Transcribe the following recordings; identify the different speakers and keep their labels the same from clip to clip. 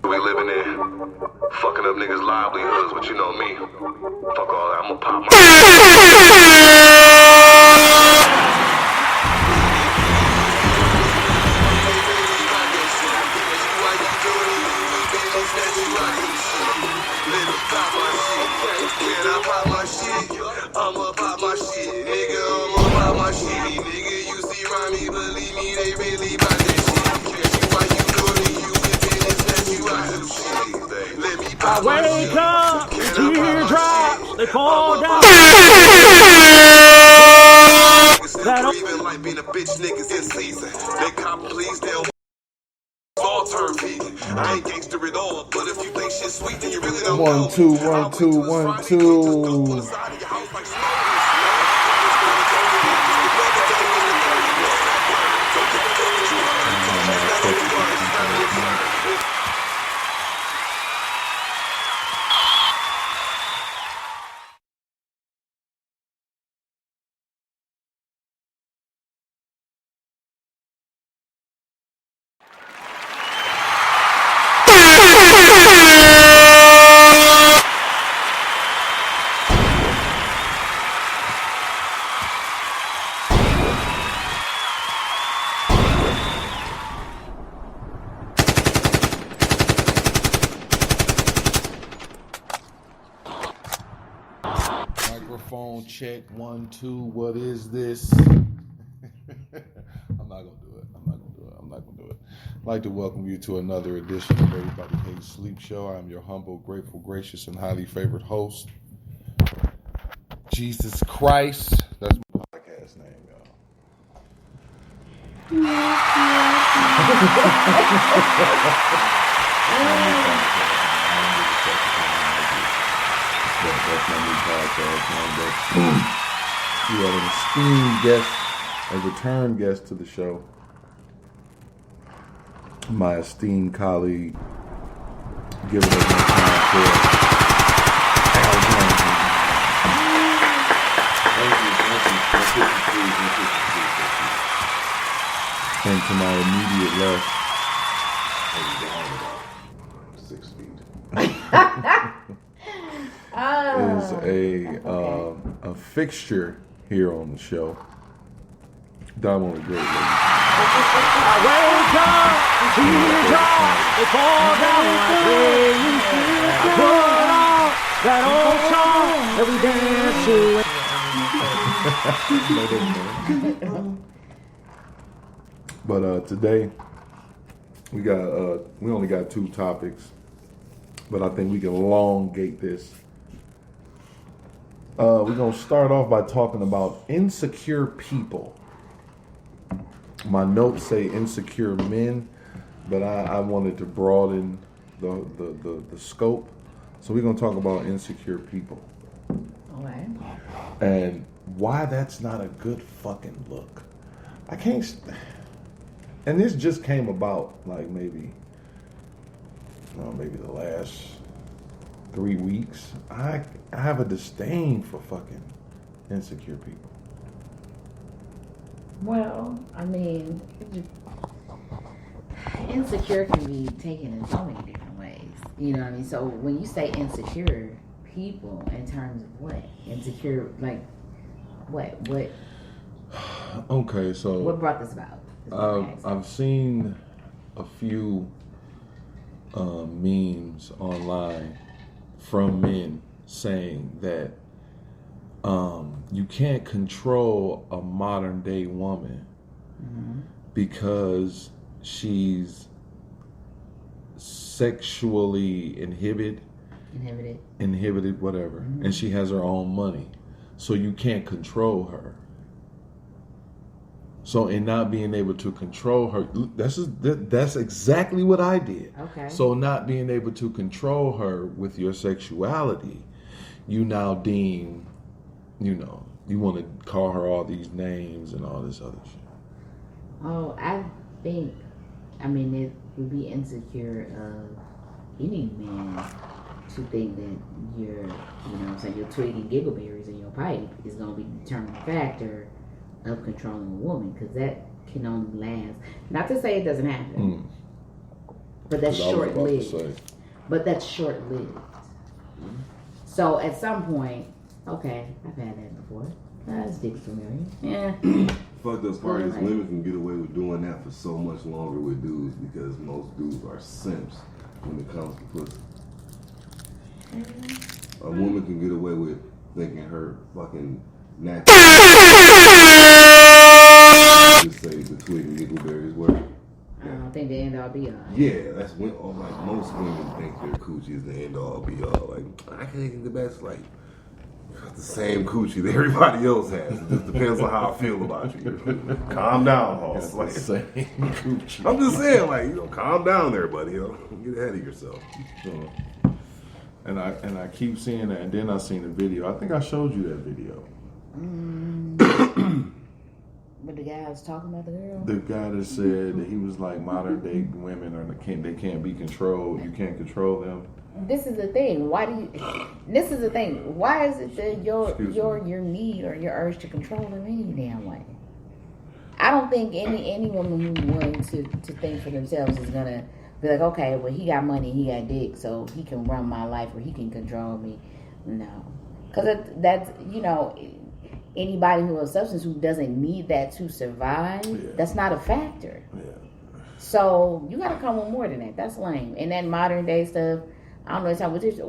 Speaker 1: We living in, fucking up niggas' livelihoods, but you know me. Fuck all that, I'ma pop my. I'ma pop my shit, nigga, I'ma pop my shit. Nigga, you see around me, believe me, they really bout that shit. Why you doing you with business that you out of shit. Let me pop my shit.
Speaker 2: Wake up, teardrops, they fall down.
Speaker 1: That even like being a bitch niggas in season. They cop please, they'll all turn vegan. I ain't gangster at all, but if you think shit sweet, then you really don't know.
Speaker 3: 1 2 1 2 1 2. Microphone check 1 2. What is this? I'm not gonna do it. I'd like to welcome you to another edition of Everybody Hates Sleep Show. I'm your humble, grateful, gracious, and highly favored host, Jesus Christ. That's my podcast name, y'all. That's my new podcast name. We have an esteemed guest, a return guest to the show. My esteemed colleague, giving us my time for Al Johnson. And to my immediate left, 6 feet, is a fixture here on the show. Diamond the Great Lady.
Speaker 2: I wake up, teardrops, they fall down like rain. I put on that old song, every dance to it.
Speaker 3: But today we only got 2 topics, but I think we can elongate this. We're gonna start off by talking about insecure people. My notes say insecure men, but I wanted to broaden the scope. So we're gonna talk about insecure people.
Speaker 4: Okay.
Speaker 3: And why that's not a good fucking look. I can't. And this just came about like maybe the last 3 weeks. I have a disdain for fucking insecure people.
Speaker 4: Well, I mean, insecure can be taken in so many different ways. You know what I mean? So when you say insecure people, in terms of what? Insecure, like what?
Speaker 3: Okay, so
Speaker 4: what brought this about?
Speaker 3: I've seen a few memes online from men saying that you can't control a modern day woman because she's sexually inhibited, whatever, and she has her own money, so you can't control her. So in not being able to control her, that's exactly what I did.
Speaker 4: Okay.
Speaker 3: So not being able to control her with your sexuality, you now deem, you want to call her all these names and all this other shit.
Speaker 4: Oh, I think, it would be insecure of any man to think that your twig and giggleberries in your pipe is going to be the determining factor of controlling a woman, because that can only last. Not to say it doesn't happen, But that's
Speaker 3: 'Cause I was about to
Speaker 4: short-lived.
Speaker 3: say.
Speaker 4: But that's short-lived. So at some point, okay, I've had that before. That's dick familiar. Yeah.
Speaker 5: Fucked up part is
Speaker 4: Right.
Speaker 5: women can get away with doing that for so much longer with dudes because most dudes are simps when it comes to pussy. A woman can get away with thinking her fucking natural just say the twig and giggleberries work.
Speaker 4: I don't think the end all be all.
Speaker 5: Yeah, that's when like most women think their coochie is the end all be all. Like I can't think the best like the same coochie that everybody else has. It just depends on how I feel about you. Calm down, Hall.
Speaker 3: It's
Speaker 5: Like,
Speaker 3: the same coochie.
Speaker 5: I'm just saying, like, calm down there, buddy. Get ahead of yourself.
Speaker 3: So, and I keep seeing that, and then I seen the video. I think I showed you that video.
Speaker 4: But the guy was talking about the girl.
Speaker 3: The guy that said that he was like modern day women they can't be controlled. You can't control them.
Speaker 4: This is the thing. This is the thing. Why is it that your need or your urge to control them any damn way? I don't think any woman who's willing to think for themselves is gonna be like, okay, well he got money, he got dick, so he can run my life or he can control me. No, because that's anybody who has substance who doesn't need that to survive. Yeah. That's not a factor.
Speaker 3: Yeah.
Speaker 4: So you got to come with more than that. That's lame. And that modern day stuff. I don't know what is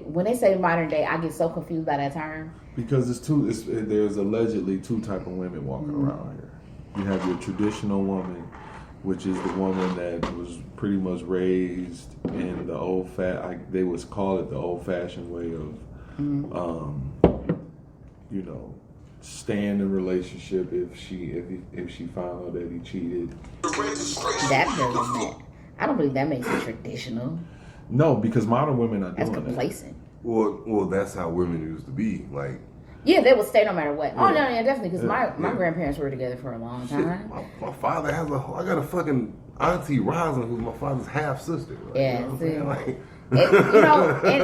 Speaker 4: when they say modern day, I get so confused by that term.
Speaker 3: Because there's allegedly two type of women walking around here. You have your traditional woman, which is the woman that was pretty much raised in the they was call it the old fashioned way of, stay in the relationship if she found out that he cheated.
Speaker 4: That doesn't make. I don't believe that makes it traditional.
Speaker 3: No, because modern women are
Speaker 4: That's
Speaker 3: doing
Speaker 4: complacent.
Speaker 5: Well, that's how women used to be. Like,
Speaker 4: yeah, they would stay no matter what.
Speaker 3: Yeah.
Speaker 4: Oh no, yeah, definitely. Because my grandparents were together for a long time.
Speaker 5: my father has I got a fucking auntie Rosin who's my father's half sister. Like,
Speaker 4: Yeah,
Speaker 5: you know what I'm saying? Like,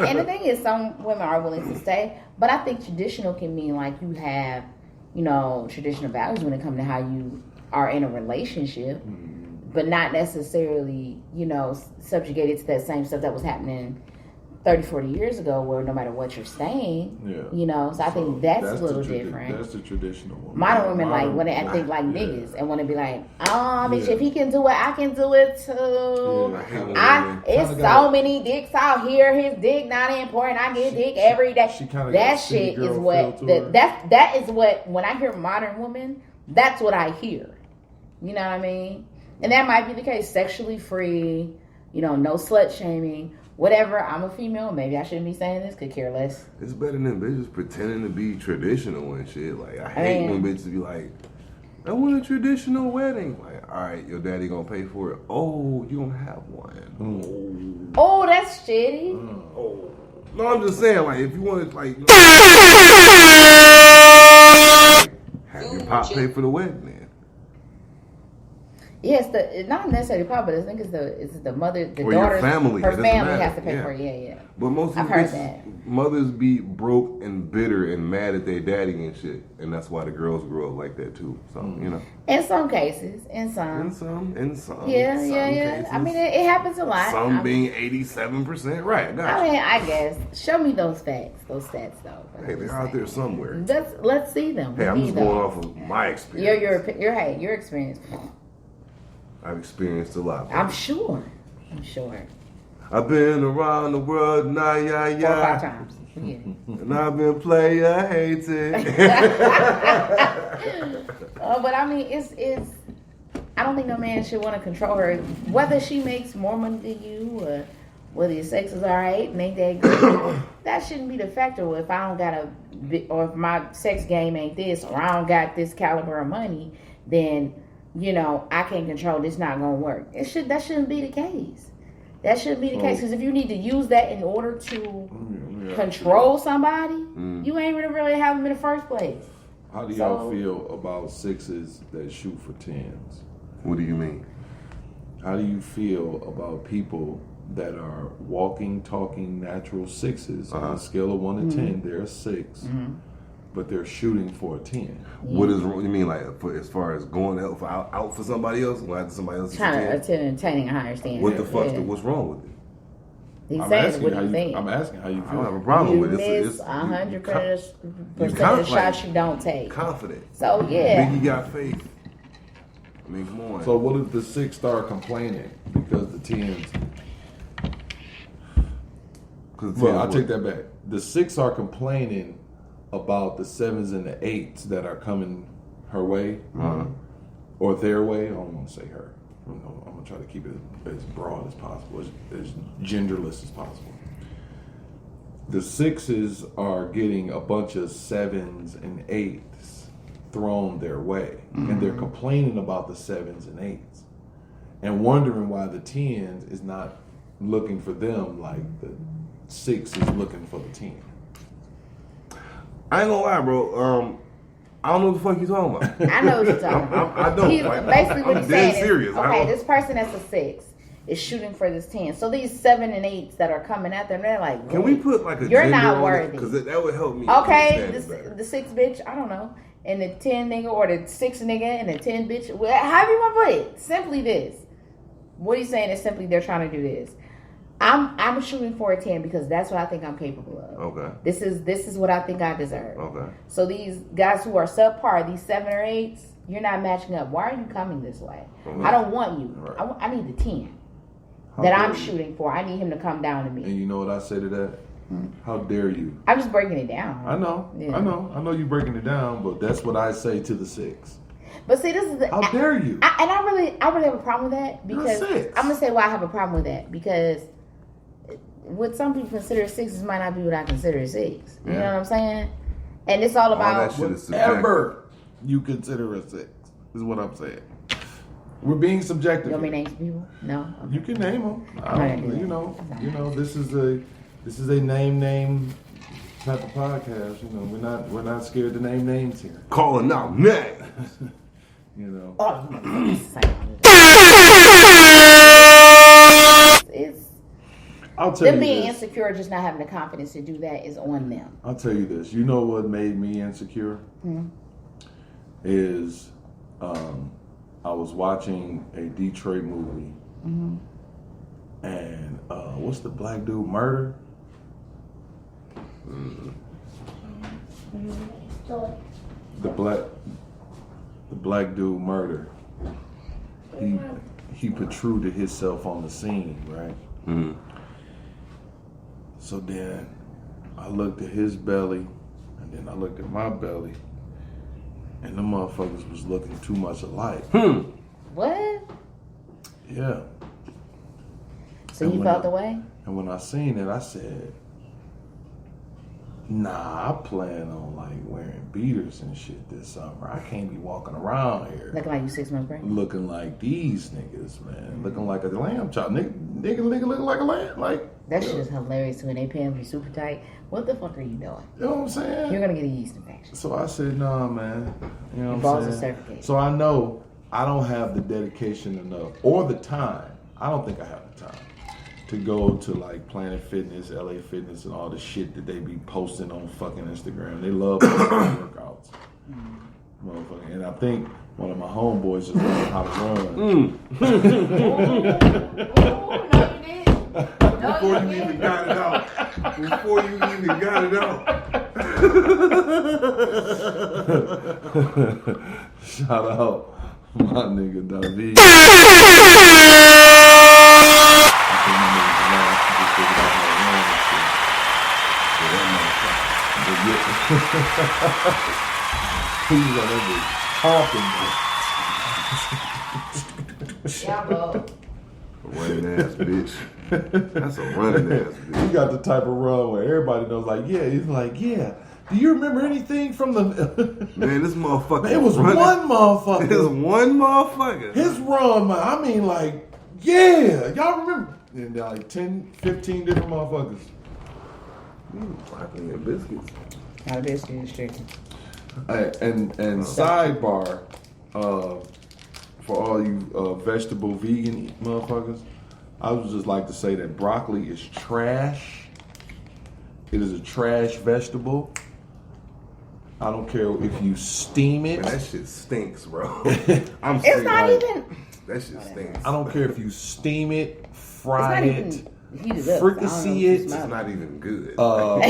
Speaker 4: and the thing is, some women are willing to stay, but I think traditional can mean like you have, traditional values when it comes to how you are in a relationship, but not necessarily, subjugated to that same stuff that was happening 30, 40 years ago, where no matter what you're saying, so I think that's a little different.
Speaker 3: That's the traditional woman.
Speaker 4: Modern women when they think like niggas and want to be like, bitch, if he can do it, I can do it too. It's so many dicks out here. His dick not important. I get dick every day. That shit is what that is what when I hear modern women, that's what I hear. You know what I mean? And that might be the case. Sexually free, no slut shaming. Whatever, I'm a female. Maybe I shouldn't be saying this. Could care less.
Speaker 5: It's better than bitches pretending to be traditional and shit. Like, I hate when bitches be like, I want a traditional wedding. Like, all right, your daddy gonna pay for it. Oh, you don't have one.
Speaker 4: Oh, that's shitty.
Speaker 5: Oh. No, I'm just saying, like, if you want to, like, have your pop pay for the wedding, then.
Speaker 4: Yes, not necessarily pop, but I think it's the mother, the
Speaker 5: or
Speaker 4: daughter,
Speaker 5: your family.
Speaker 4: her family has to pay for it. Yeah.
Speaker 5: But most of mothers be broke and bitter and mad at their daddy and shit, and that's why the girls grow up like that too. So
Speaker 4: in some cases, in some, yeah.
Speaker 5: Cases,
Speaker 4: I mean, it happens a lot.
Speaker 5: Some being 87% right.
Speaker 4: I guess show me those facts, those stats though.
Speaker 5: Hey, they're out there somewhere.
Speaker 4: Let's see them.
Speaker 5: Hey, I'm just going off of my experience.
Speaker 4: Your experience.
Speaker 5: I've experienced a lot.
Speaker 4: I'm sure.
Speaker 5: I've been around the world, 4
Speaker 4: or 5 times. Yeah.
Speaker 5: And I've been player hated.
Speaker 4: But I mean, it's. I don't think no man should want to control her, whether she makes more money than you or whether your sex is alright and ain't that good. That shouldn't be the factor. If I don't got or if my sex game ain't this, or I don't got this caliber of money, then I can't control this. Not gonna work. That shouldn't be the case. That shouldn't be the case, because if you need to use that in order to control somebody, you ain't really have them in the first place.
Speaker 3: How do y'all feel about sixes that shoot for 10s?
Speaker 5: What do you mean?
Speaker 3: How do you feel about people that are walking, talking natural sixes on a scale of 1 to 10? They're a 6. but they're shooting for a 10.
Speaker 5: What is wrong? You mean like for, as far as going out for somebody else? Going after somebody else?
Speaker 4: Trying to attaining a higher standard.
Speaker 5: What the fuck? What's wrong with it?
Speaker 4: He's
Speaker 3: I'm
Speaker 4: saying
Speaker 3: asking
Speaker 4: what
Speaker 3: how
Speaker 4: he's
Speaker 3: you.
Speaker 4: saying.
Speaker 3: I'm asking how you
Speaker 5: I
Speaker 3: feel.
Speaker 5: don't have a problem
Speaker 4: You
Speaker 5: with it.
Speaker 4: miss 100% of the shots you don't take.
Speaker 5: Confident.
Speaker 4: So yeah.
Speaker 5: Biggie got faith. I mean, come on.
Speaker 3: So what if the 6 start complaining because the 10s? Well, I take that back. The 6 are complaining about the 7s and the 8s that are coming her way or their way. I don't want to say her. I'm gonna try to keep it as broad as possible, as genderless as possible. The 6s are getting a bunch of 7s and 8s thrown their way, and they're complaining about the 7s and 8s, and wondering why the 10s is not looking for them like the 6 is looking for the 10.
Speaker 5: I ain't gonna lie, bro. I don't know what the fuck you talking about.
Speaker 4: I know what you're talking about.
Speaker 5: I don't.
Speaker 4: Basically what he's saying
Speaker 5: serious.
Speaker 4: is, okay, this person that's a 6 is shooting for this 10. So these 7 and 8s that are coming at them, they're like,
Speaker 5: Can we put like a
Speaker 4: you're
Speaker 5: gender
Speaker 4: not
Speaker 5: on
Speaker 4: worthy.
Speaker 5: Because that would help me.
Speaker 4: okay,
Speaker 5: understand it better.
Speaker 4: the 6 bitch, I don't know, and the 10 nigga, or the 6 nigga and the 10 bitch, however you want to put it. Simply this. What he's saying is simply they're trying to do this. I'm shooting for a 10 because that's what I think I'm capable of.
Speaker 5: Okay.
Speaker 4: This is what I think I deserve.
Speaker 5: Okay.
Speaker 4: So these guys who are subpar, these 7 or 8s, you're not matching up. Why are you coming this way?
Speaker 5: Okay.
Speaker 4: I don't want you.
Speaker 3: Right.
Speaker 4: I need the 10
Speaker 3: How
Speaker 4: that
Speaker 3: dare
Speaker 4: I'm
Speaker 3: you.
Speaker 4: shooting for. I need him to come down to me.
Speaker 3: And you know what I say to that? How dare you?
Speaker 4: I'm just breaking it down.
Speaker 3: I know,
Speaker 4: Yeah.
Speaker 3: I know you breaking it down, but that's what I say to the 6.
Speaker 4: But see, this is the.
Speaker 3: How dare you?
Speaker 4: I really have a problem with that because
Speaker 3: You're a 6.
Speaker 4: I'm gonna say why I have a problem with that because what some people consider 6s might not be what I consider a 6. You know what I'm saying? And it's all about
Speaker 5: that shit is subjective.
Speaker 3: Whatever you consider a 6 is what I'm saying. We're being subjective.
Speaker 4: You want me to
Speaker 3: here.
Speaker 4: name some people? No.
Speaker 3: You can name them.
Speaker 4: I'm not gonna do that.
Speaker 3: You know. This is a name type of podcast. You know, we're not scared to name names here.
Speaker 5: Calling out next.
Speaker 3: You know.
Speaker 4: Oh, it's
Speaker 3: I'll tell
Speaker 4: them
Speaker 3: you
Speaker 4: being
Speaker 3: this.
Speaker 4: insecure, just not having the confidence to do that is on them.
Speaker 3: I'll tell you this. You know what made me insecure? Is I was watching a Detroit movie, and what's the black dude, Murder? The black dude, Murder. He protruded himself on the scene, right?
Speaker 5: Mm-hmm.
Speaker 3: So then I looked at his belly, and then I looked at my belly, and the motherfuckers was looking too much alike.
Speaker 4: What?
Speaker 3: Yeah.
Speaker 4: So
Speaker 3: And
Speaker 4: you
Speaker 3: when
Speaker 4: felt
Speaker 3: I-
Speaker 4: the way?
Speaker 3: And when I seen it, I said, nah, I plan on like wearing beaters and shit this summer. I can't be walking around here
Speaker 4: Looking like you 6 months pregnant?
Speaker 3: looking like these niggas, man. Looking like a lamb chop. Nigga looking like a lamb. Like,
Speaker 4: That shit is hilarious when they pants be super tight. What the fuck are you doing?
Speaker 3: you know what I'm saying?
Speaker 4: You're gonna get a yeast infection.
Speaker 3: So I said, nah, man. You know
Speaker 4: Your
Speaker 3: what
Speaker 4: balls
Speaker 3: I'm
Speaker 4: are
Speaker 3: saying?
Speaker 4: suffocating.
Speaker 3: So I know I don't have the dedication enough or the time. I don't think I have the time to go to like Planet Fitness, LA Fitness, and all the shit that they be posting on fucking Instagram. They love posting workouts. Motherfucker. And I think one of my homeboys just learned how to run.
Speaker 5: Before you even got it out. Before you even got it out.
Speaker 3: Shout out my nigga David. He was on that bitch talking,
Speaker 4: Yeah, bro.
Speaker 5: Running ass bitch. That's a running ass bitch.
Speaker 3: He got the type of run where everybody knows, like, yeah, he's like, yeah. Do you remember anything from the...
Speaker 5: Man, this motherfucker.
Speaker 3: It was
Speaker 5: running.
Speaker 3: one motherfucker.
Speaker 5: It was one motherfucker.
Speaker 3: His run, man, I mean, like, yeah. Y'all remember? And they're like 10, 15 different motherfuckers.
Speaker 5: Broccoli and biscuits.
Speaker 4: Not a biscuit, it's chicken.
Speaker 3: And sidebar, for all you vegetable vegan motherfuckers, I would just like to say that broccoli is trash. It is a trash vegetable. I don't care if you steam it.
Speaker 5: Man, that shit stinks, bro.
Speaker 4: It's not even.
Speaker 5: That shit stinks.
Speaker 3: I don't care if you steam it, fry it,
Speaker 4: Heated up.
Speaker 3: fricassee it.
Speaker 5: It's not even good.
Speaker 3: Brioche.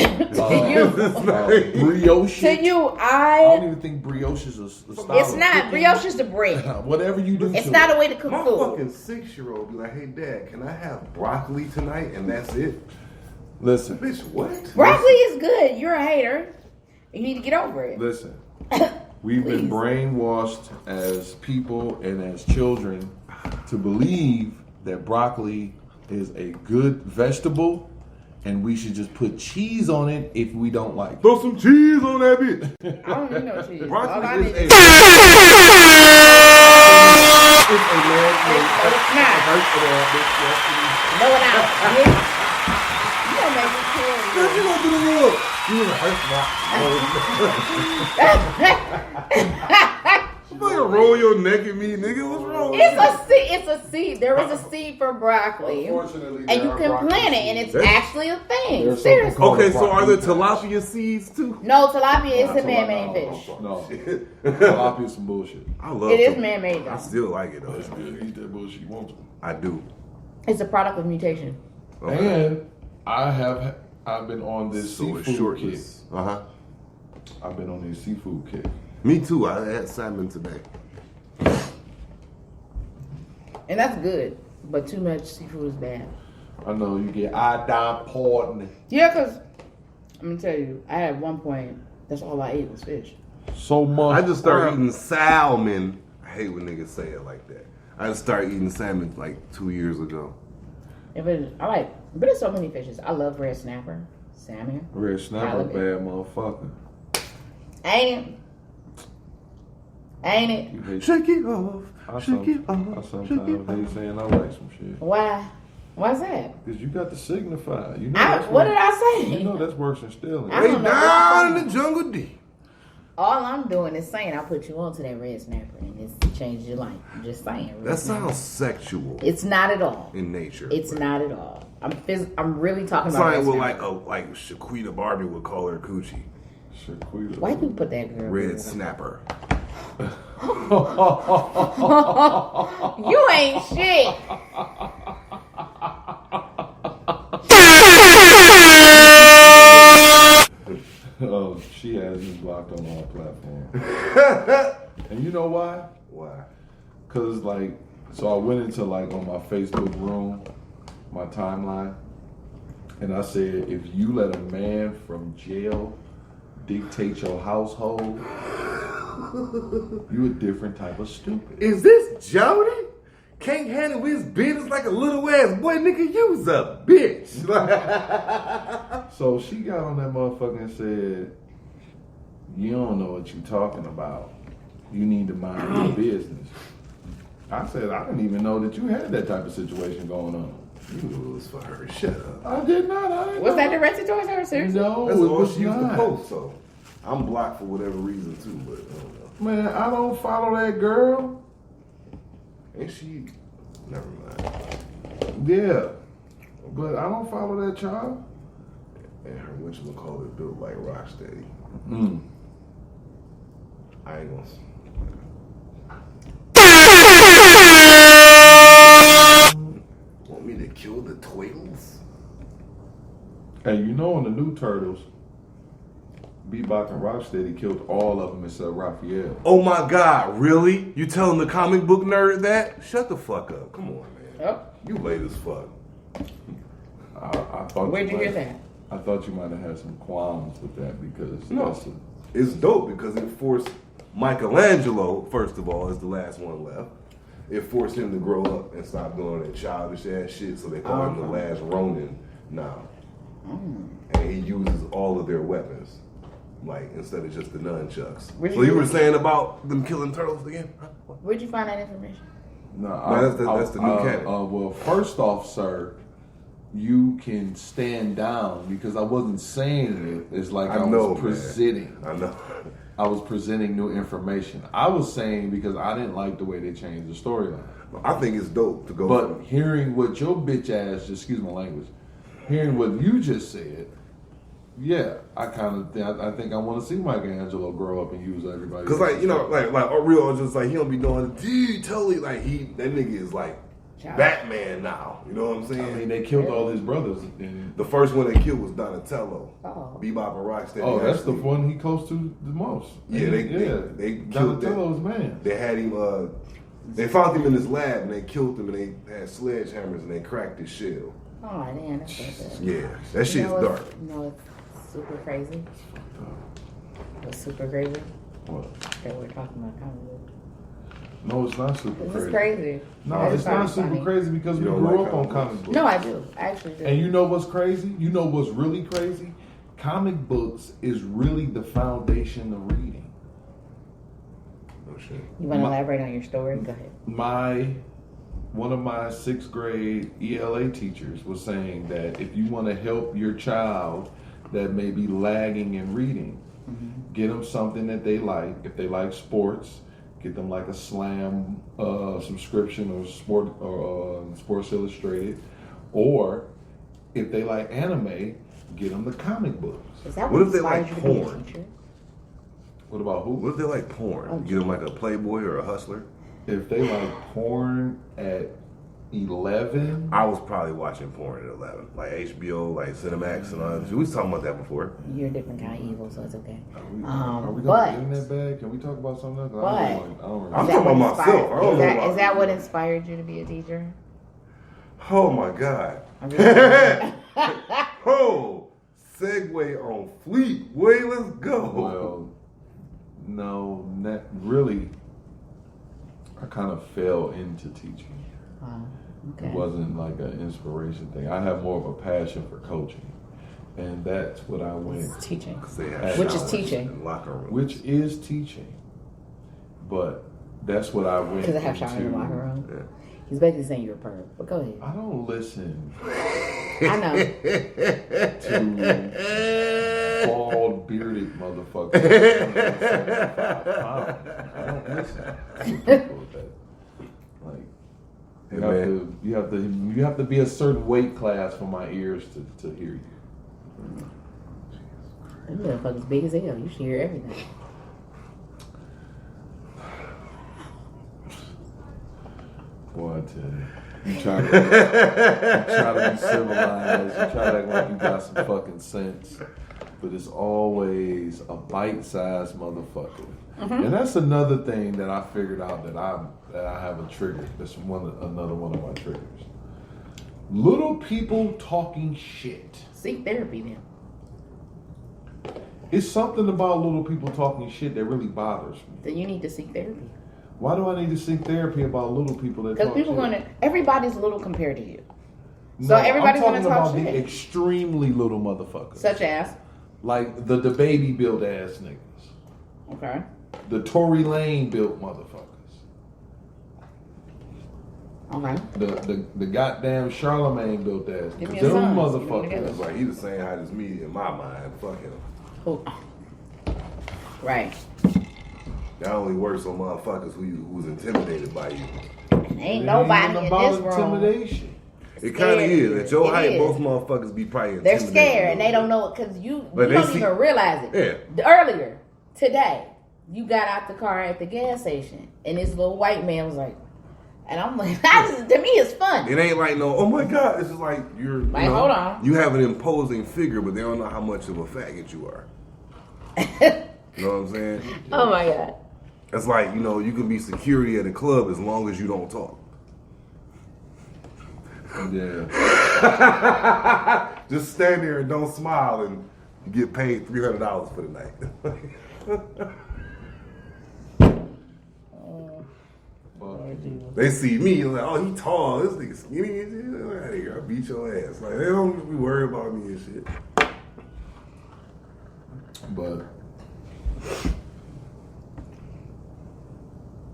Speaker 4: To you,
Speaker 3: I don't even think brioche is a style.
Speaker 4: it's
Speaker 3: of
Speaker 4: not.
Speaker 3: cooking.
Speaker 4: Brioche is the bread.
Speaker 3: Whatever you do.
Speaker 4: It's
Speaker 3: to
Speaker 4: not
Speaker 3: it.
Speaker 4: a way to cook
Speaker 5: My
Speaker 4: food.
Speaker 5: fucking 6-year-old be like, "Hey, Dad, can I have broccoli tonight?" And that's it.
Speaker 3: Listen,
Speaker 5: Bitch, what?
Speaker 4: Broccoli is good. You're a hater. You need to get over it.
Speaker 3: listen. We've been brainwashed as people and as children to believe that broccoli is a good vegetable, and we should just put cheese on it if we don't like it.
Speaker 5: Throw some cheese on that bitch.
Speaker 4: I don't need no cheese. All I
Speaker 5: Broccoli
Speaker 4: need
Speaker 5: is
Speaker 4: is
Speaker 5: a
Speaker 4: no one out. You don't make me kill you.
Speaker 5: You gonna do the look. You gonna hurt my fucking roll your neck at me, nigga. What's wrong with
Speaker 4: It's
Speaker 5: you?
Speaker 4: a seed. It's a seed. There is a seed for broccoli,
Speaker 3: Unfortunately,
Speaker 4: and you
Speaker 3: there are
Speaker 4: can
Speaker 3: broccoli
Speaker 4: plant it, and it's
Speaker 3: seeds.
Speaker 4: actually a thing.
Speaker 3: There's
Speaker 4: Seriously.
Speaker 3: something called
Speaker 5: Okay, so are there
Speaker 3: broccoli.
Speaker 5: tilapia seeds too?
Speaker 4: No, tilapia is a man-made fish.
Speaker 3: No, tilapia is some bullshit.
Speaker 5: I love
Speaker 4: It is
Speaker 5: tilapia.
Speaker 4: man-made
Speaker 5: I
Speaker 4: though.
Speaker 5: still like it though.
Speaker 3: That's good. Eat that bullshit you want to.
Speaker 5: I do.
Speaker 4: It's a product of mutation.
Speaker 5: Okay.
Speaker 3: And I've been on this
Speaker 5: So it's
Speaker 3: seafood kick.
Speaker 5: shortness. Uh-huh.
Speaker 3: I've been on this seafood kick.
Speaker 5: Me too. I had salmon today.
Speaker 4: And that's good, but too much seafood is bad.
Speaker 3: I know you get iodine poisoning.
Speaker 4: Yeah, because I'm going to tell you, I at one point, that's all I ate was fish.
Speaker 3: So much.
Speaker 5: I just started eating salmon. I hate when niggas say it like that. I just started eating salmon like 2 years ago.
Speaker 4: But there's so many fishes. I love red snapper, salmon.
Speaker 3: Red snapper,
Speaker 4: Halibut.
Speaker 3: bad motherfucker.
Speaker 4: Ain't it?
Speaker 3: You hate
Speaker 5: Shake it off.
Speaker 3: I
Speaker 5: Shake it off.
Speaker 3: sometimes
Speaker 5: Shake it
Speaker 3: hate
Speaker 5: off.
Speaker 3: saying I like some shit.
Speaker 4: Why? Why's that?
Speaker 3: Because you got to signify. You know
Speaker 4: What did I say?
Speaker 3: You know that's worse than stealing.
Speaker 4: I
Speaker 5: Way
Speaker 4: don't know
Speaker 5: down in the jungle deep.
Speaker 4: All I'm doing is saying I'll put you on to that red snapper and it's changed your life. I'm just saying. red
Speaker 5: That
Speaker 4: snapper.
Speaker 5: sounds sexual
Speaker 4: It's not at all.
Speaker 5: in nature.
Speaker 4: It's
Speaker 5: but
Speaker 4: not at all. I'm really talking
Speaker 5: It's
Speaker 4: about
Speaker 5: like
Speaker 4: red
Speaker 5: what
Speaker 4: snapper.
Speaker 5: like Shaquita Barbie would call her coochie.
Speaker 3: Shaquita.
Speaker 4: Why do you put that girl?
Speaker 5: Red snapper.
Speaker 4: You ain't shit.
Speaker 3: Oh, she has me blocked on all platforms. And you know why?
Speaker 5: Why?
Speaker 3: Cause like, so I went into like on my Facebook room, my timeline, and I said, if you let a man from jail dictate your household, you a different type of stupid.
Speaker 5: Is this Jody? Can't handle his business like a little ass boy, nigga. You's a bitch.
Speaker 3: So she got on that motherfucker and said, you don't know what you talking about. You need to mind your business. I said, I didn't even know that you had that type of situation going on.
Speaker 5: You was for her. Shut up.
Speaker 3: I did not. I didn't
Speaker 4: Was
Speaker 3: know.
Speaker 4: that directed towards her? Seriously?
Speaker 3: No,
Speaker 5: That's
Speaker 3: it
Speaker 5: all
Speaker 3: was
Speaker 5: she used to
Speaker 3: not.
Speaker 5: post, so I'm blocked for whatever reason too, but I don't know.
Speaker 3: Man, I don't follow that girl.
Speaker 5: Ain't she? Never mind.
Speaker 3: Yeah. But I don't follow that child.
Speaker 5: And her whatchamacallit built like Rocksteady.
Speaker 3: Mm.
Speaker 5: I ain't gonna. Want me to kill the Twills?
Speaker 3: Hey, you know in the new Turtles, Bebop and Rocksteady killed all of them except Raphael.
Speaker 5: Oh my God, really? You telling the comic book nerd that? Shut the fuck up. Come on, man.
Speaker 4: Yep.
Speaker 5: You late as fuck.
Speaker 3: I thought
Speaker 4: Where'd you hear
Speaker 3: might-
Speaker 4: that?
Speaker 3: I thought you might have had some qualms with that because
Speaker 5: No.
Speaker 3: that's
Speaker 5: It's dope because it forced Michelangelo, first of all, is the last one left. It forced him to grow up and stop doing that childish ass shit, so they call him the last Ronin now. And he uses all of their weapons, like instead of just the nunchucks.
Speaker 4: Where'd
Speaker 5: So
Speaker 4: you
Speaker 5: you were
Speaker 4: get-
Speaker 5: saying about them killing turtles again? Huh? What?
Speaker 4: Where'd you find that information?
Speaker 3: no.
Speaker 5: that's the new canon.
Speaker 3: Well, first off, sir, you can stand down because I wasn't saying it. It's like I
Speaker 5: know,
Speaker 3: was
Speaker 5: man.
Speaker 3: presenting.
Speaker 5: I know.
Speaker 3: I was presenting new information. I was saying because I didn't like the way they changed the storyline.
Speaker 5: I think it's dope to go.
Speaker 3: But
Speaker 5: from,
Speaker 3: hearing what your bitch ass, excuse my language, hearing what you just said, Yeah, I think I want to see Michelangelo grow up and use everybody.
Speaker 5: Because like real just like he don't be doing totally like that nigga is like Batman now. You know what I'm saying?
Speaker 3: I mean, they killed all his brothers.
Speaker 5: The first one they killed was Donatello.
Speaker 4: Oh.
Speaker 5: Bebop and Rocksteady.
Speaker 3: Oh, that's the one he close to the most.
Speaker 5: Yeah, they killed
Speaker 3: Donatello's man.
Speaker 5: They had him. They found him in his lab and they killed him and they had sledgehammers and they cracked his shell.
Speaker 4: Oh, damn, that's so good.
Speaker 5: Yeah, that shit's dark.
Speaker 4: You know what's super crazy? What's super crazy?
Speaker 3: What?
Speaker 4: That we're talking about comic books.
Speaker 3: No, it's not super
Speaker 4: This
Speaker 3: crazy.
Speaker 4: is crazy.
Speaker 3: No,
Speaker 4: I
Speaker 3: it's
Speaker 4: just thought
Speaker 3: not
Speaker 4: it was
Speaker 3: super
Speaker 4: funny.
Speaker 3: crazy because we
Speaker 5: You don't
Speaker 3: grew
Speaker 5: like
Speaker 3: up on
Speaker 5: comic
Speaker 3: comic books.
Speaker 4: No, I do. I actually do.
Speaker 3: And you know what's crazy? You know what's really crazy? Comic books is really the foundation of reading.
Speaker 5: No shit.
Speaker 4: You want to elaborate on your story? Go ahead.
Speaker 3: One of my 6th grade ELA teachers was saying that if you want to help your child that may be lagging in reading, get them something that they like. If they like sports, get them like a Slam subscription or Sports Illustrated. Or if they like anime, get them the comic books.
Speaker 4: Is that
Speaker 5: What if they
Speaker 4: inspired
Speaker 5: like
Speaker 4: you to be a
Speaker 5: porn?
Speaker 4: teacher?
Speaker 3: What about who?
Speaker 5: What if they like porn? Get them like a Playboy or a Hustler?
Speaker 3: If they like porn at 11,
Speaker 5: I was probably watching porn at 11, like HBO, like Cinemax, and all that. We was talking about that before.
Speaker 4: You're a different kind of evil, so it's okay.
Speaker 3: are we going
Speaker 4: but-
Speaker 3: to get in that bag? Can we talk about something else?
Speaker 4: But-
Speaker 3: I don't
Speaker 5: I'm
Speaker 3: remember.
Speaker 5: talking about myself. I don't know about
Speaker 4: Is that
Speaker 5: you.
Speaker 4: what inspired you to be a teacher?
Speaker 5: Oh my God.
Speaker 4: I really-
Speaker 5: Oh, segue on fleek. Wait, let's go.
Speaker 3: Well, no, not really. I kind of fell into teaching.
Speaker 4: Okay.
Speaker 3: It wasn't like an inspiration thing. I have more of a passion for coaching, and that's what I went.
Speaker 4: It's teaching.
Speaker 5: 'Cause they have
Speaker 4: Which is
Speaker 5: showers
Speaker 4: teaching.
Speaker 5: in locker rooms.
Speaker 3: Which is teaching, but that's what I went.
Speaker 4: Because I have showers in the
Speaker 3: into.
Speaker 4: locker room.
Speaker 5: Yeah.
Speaker 4: He's basically saying you're a perv, but go ahead.
Speaker 3: I don't listen
Speaker 4: I know.
Speaker 3: to bald bearded motherfuckers. I don't listen to people that like
Speaker 5: Hey, man.
Speaker 3: you have to be a certain weight class for my ears to hear you.
Speaker 4: Them motherfuckers big as hell. You should hear everything.
Speaker 3: Boy, I tell you. You try to be civilized, you try to act like you got some fucking sense, but it's always a bite-sized motherfucker. And that's another thing that I figured out that I have a trigger. That's another one of my triggers. Little people talking shit.
Speaker 4: Seek therapy then.
Speaker 3: It's something about little people talking shit that really bothers me.
Speaker 4: Then you need to seek therapy.
Speaker 3: Why do I need to seek therapy about little people that
Speaker 4: Because
Speaker 3: talk
Speaker 4: people
Speaker 3: shit?
Speaker 4: everybody's little compared to you.
Speaker 3: No,
Speaker 4: So everybody's
Speaker 3: I'm
Speaker 4: gonna
Speaker 3: talking
Speaker 4: talk
Speaker 3: about
Speaker 4: shit.
Speaker 3: the extremely little motherfuckers.
Speaker 4: Such as,
Speaker 3: Like the baby built ass niggas.
Speaker 4: okay.
Speaker 3: The Tory Lane built motherfuckers.
Speaker 4: Okay.
Speaker 3: The goddamn Charlemagne built ass
Speaker 4: Give me
Speaker 3: niggas.
Speaker 4: a
Speaker 3: Them
Speaker 4: sign.
Speaker 3: motherfuckers.
Speaker 5: It's like he the same height as me in my mind. Fuck him.
Speaker 4: Oh. Right.
Speaker 5: That only works on motherfuckers who's intimidated by you.
Speaker 4: Ain't nobody
Speaker 3: It ain't
Speaker 4: in
Speaker 3: about
Speaker 4: this room.
Speaker 3: intimidation.
Speaker 5: It kind of is. At your
Speaker 4: It
Speaker 5: height,
Speaker 4: is.
Speaker 5: most motherfuckers be probably
Speaker 4: They're
Speaker 5: intimidated.
Speaker 4: scared and they don't know it because you
Speaker 5: But they
Speaker 4: don't
Speaker 5: see-
Speaker 4: even realize it.
Speaker 5: Yeah.
Speaker 4: Earlier today, you got out the car at the gas station and this little white man was like, and I'm like, to me it's fun.
Speaker 5: It ain't like no, oh my God. It's just like you're.
Speaker 4: Like,
Speaker 5: you know,
Speaker 4: hold on.
Speaker 5: You have an imposing figure, but they don't know how much of a faggot you are. You know what I'm saying?
Speaker 4: Oh my God.
Speaker 5: It's like, you know, you can be security at a club as long as you don't talk.
Speaker 3: Yeah.
Speaker 5: Just stand there and don't smile and you get paid $300 for the night.
Speaker 3: But
Speaker 5: They see me, like, oh, he tall. This nigga skinny and shit. Get out of here. I'll beat your ass. Like, they don't be worried about me and shit.
Speaker 3: But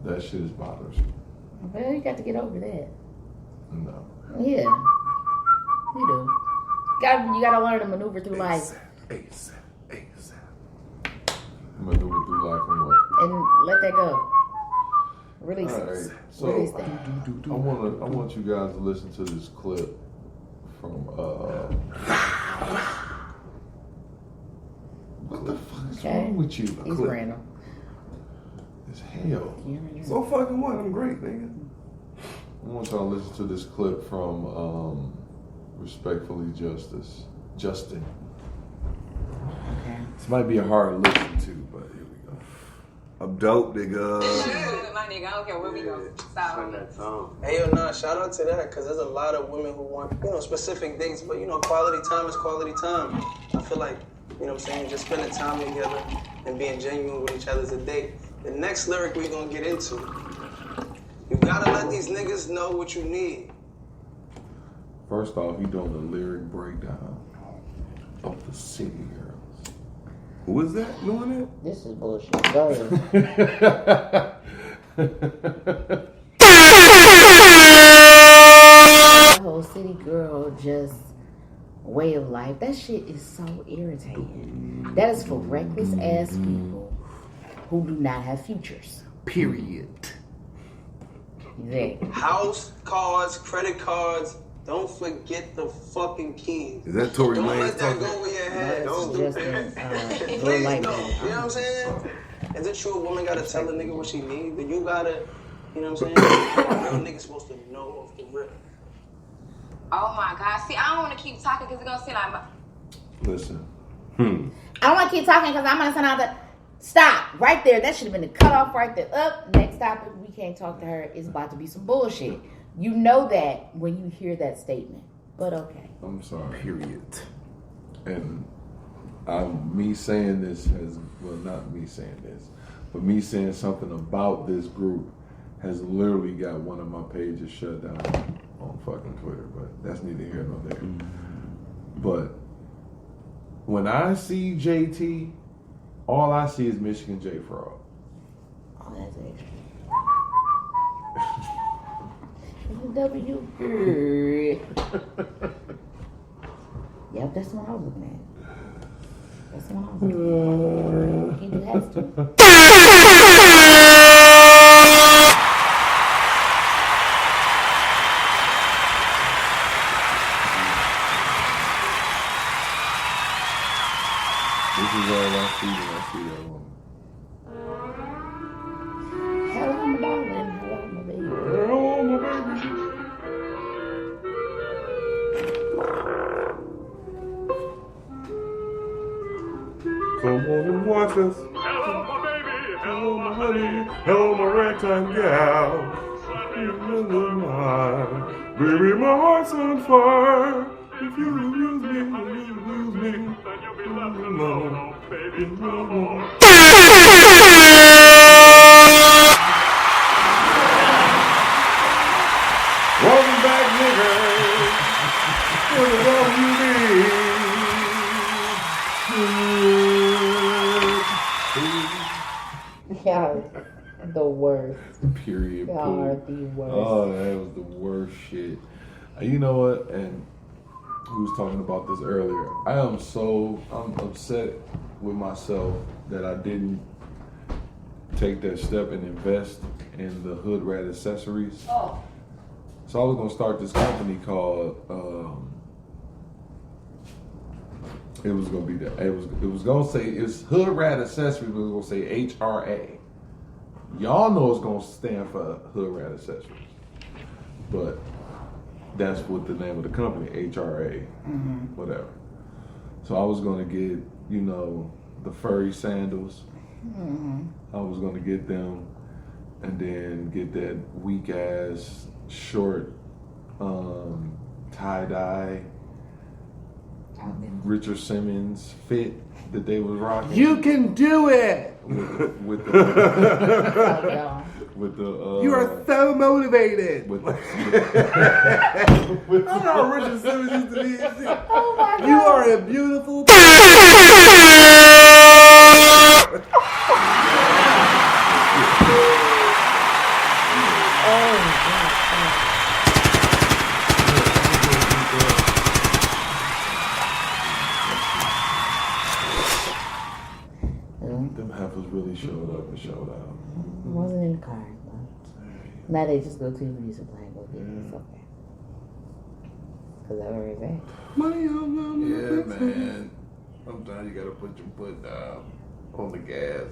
Speaker 3: that shit is bothersome.
Speaker 4: Well, you got to get over that.
Speaker 3: No.
Speaker 4: Yeah. You do. You gotta learn to maneuver through life
Speaker 5: ASAP.
Speaker 3: Maneuver through life and what?
Speaker 4: and let that go. Release
Speaker 3: All
Speaker 4: it.
Speaker 3: right. So
Speaker 4: Release that.
Speaker 3: I want you guys to listen to this clip from What's wrong with you?
Speaker 4: He's random.
Speaker 3: It's hell.
Speaker 5: So fucking what? I'm great, nigga.
Speaker 3: I want y'all to listen to this clip from Respectfully Justin.
Speaker 4: Okay.
Speaker 3: This might be a hard listen to, but here we go.
Speaker 5: I'm dope, nigga.
Speaker 6: My nigga, I don't care where we go. Stop.
Speaker 7: Hey, yo, nah, shout out to that, because there's a lot of women who want, specific things, but, quality time is quality time. I feel like, what I'm saying, just spending time together and being genuine with each other is a date. The next lyric we're going to get into, you gotta let these niggas know what you need.
Speaker 3: First off, he doing the lyric breakdown of the City Girls.
Speaker 5: Who is that doing it?
Speaker 4: This is bullshit. Go ahead. The whole city girl just way of life. That shit is so irritating. That is for reckless ass people who do not have futures.
Speaker 5: Period.
Speaker 4: Exactly.
Speaker 7: House, cars, credit cards, don't forget the fucking keys.
Speaker 5: Is that Tory
Speaker 7: Don't
Speaker 5: Lanez
Speaker 7: let that
Speaker 5: talking?
Speaker 7: go over your head.
Speaker 4: No,
Speaker 7: Don't
Speaker 4: it's
Speaker 7: do
Speaker 4: just
Speaker 7: that.
Speaker 4: real
Speaker 7: Please
Speaker 4: light
Speaker 7: don't.
Speaker 4: man.
Speaker 7: You know what I'm saying? Is it true a woman gotta tell a nigga what she needs? But you gotta, you know what I'm saying? A nigga supposed to know off the rip.
Speaker 6: Oh my God. See, I don't want to keep talking because it's going to seem like
Speaker 3: Listen.
Speaker 4: I don't want to keep talking because I'm going to send out the... Stop. Right there. That should have been the cutoff right there. Up. Next topic. We can't talk to her. It's about to be some bullshit. You know that when you hear that statement. But okay.
Speaker 3: I'm sorry.
Speaker 5: Period.
Speaker 3: And me saying this has, well, not me saying this, but me saying something about this group has literally got one of my pages shut down on fucking Twitter, but that's neither here nor there. But when I see JT, all I see is Michigan J Frog.
Speaker 4: Oh, that's extra. W. Yep, that's the one I was looking at. That's the one I was looking at. He has to.
Speaker 3: This is all I see when I see that woman.
Speaker 4: Hello, my darling. Hello, my baby.
Speaker 3: Oh, my baby.
Speaker 5: Come on and watch us.
Speaker 2: Hello, my baby.
Speaker 5: Hello, my honey. Hello, my ragtime gal. Baby, my heart's on fire. If you lose me, you lose me.
Speaker 2: Then you'll be left alone, oh baby, no more.
Speaker 3: Welcome back, niggas. What the love you need?
Speaker 4: Y'all are the worst.
Speaker 3: Period.
Speaker 4: Y'all are
Speaker 3: Pooh.
Speaker 4: the worst.
Speaker 3: Oh, that was the worst shit. You know what? And we was talking about this earlier. I'm upset with myself that I didn't take that step and invest in the Hood Rat accessories.
Speaker 4: Oh.
Speaker 3: So I was gonna start this company called. It was gonna say it's Hood Rat Accessories, but it was gonna say HRA. Y'all know it's gonna stand for Hood Rat Accessories, but that's what the name of the company, HRA, whatever. So I was gonna get, the furry sandals. I was gonna get them, and then get that weak ass short tie dye Richard Simmons fit that they was rocking.
Speaker 5: You can do it.
Speaker 3: with the with the
Speaker 5: You are so motivated.
Speaker 3: with the,
Speaker 5: I know Richard Simmons used to be.
Speaker 4: Oh my God.
Speaker 5: You are a beautiful.
Speaker 3: them heifers really showed up and showed out.
Speaker 4: Wasn't in the car. Now they just go to the beauty supply and go get it. It's okay. Because I already back.
Speaker 5: Money on
Speaker 3: Yeah, man. Sometimes you gotta put your foot down.
Speaker 5: on the gas.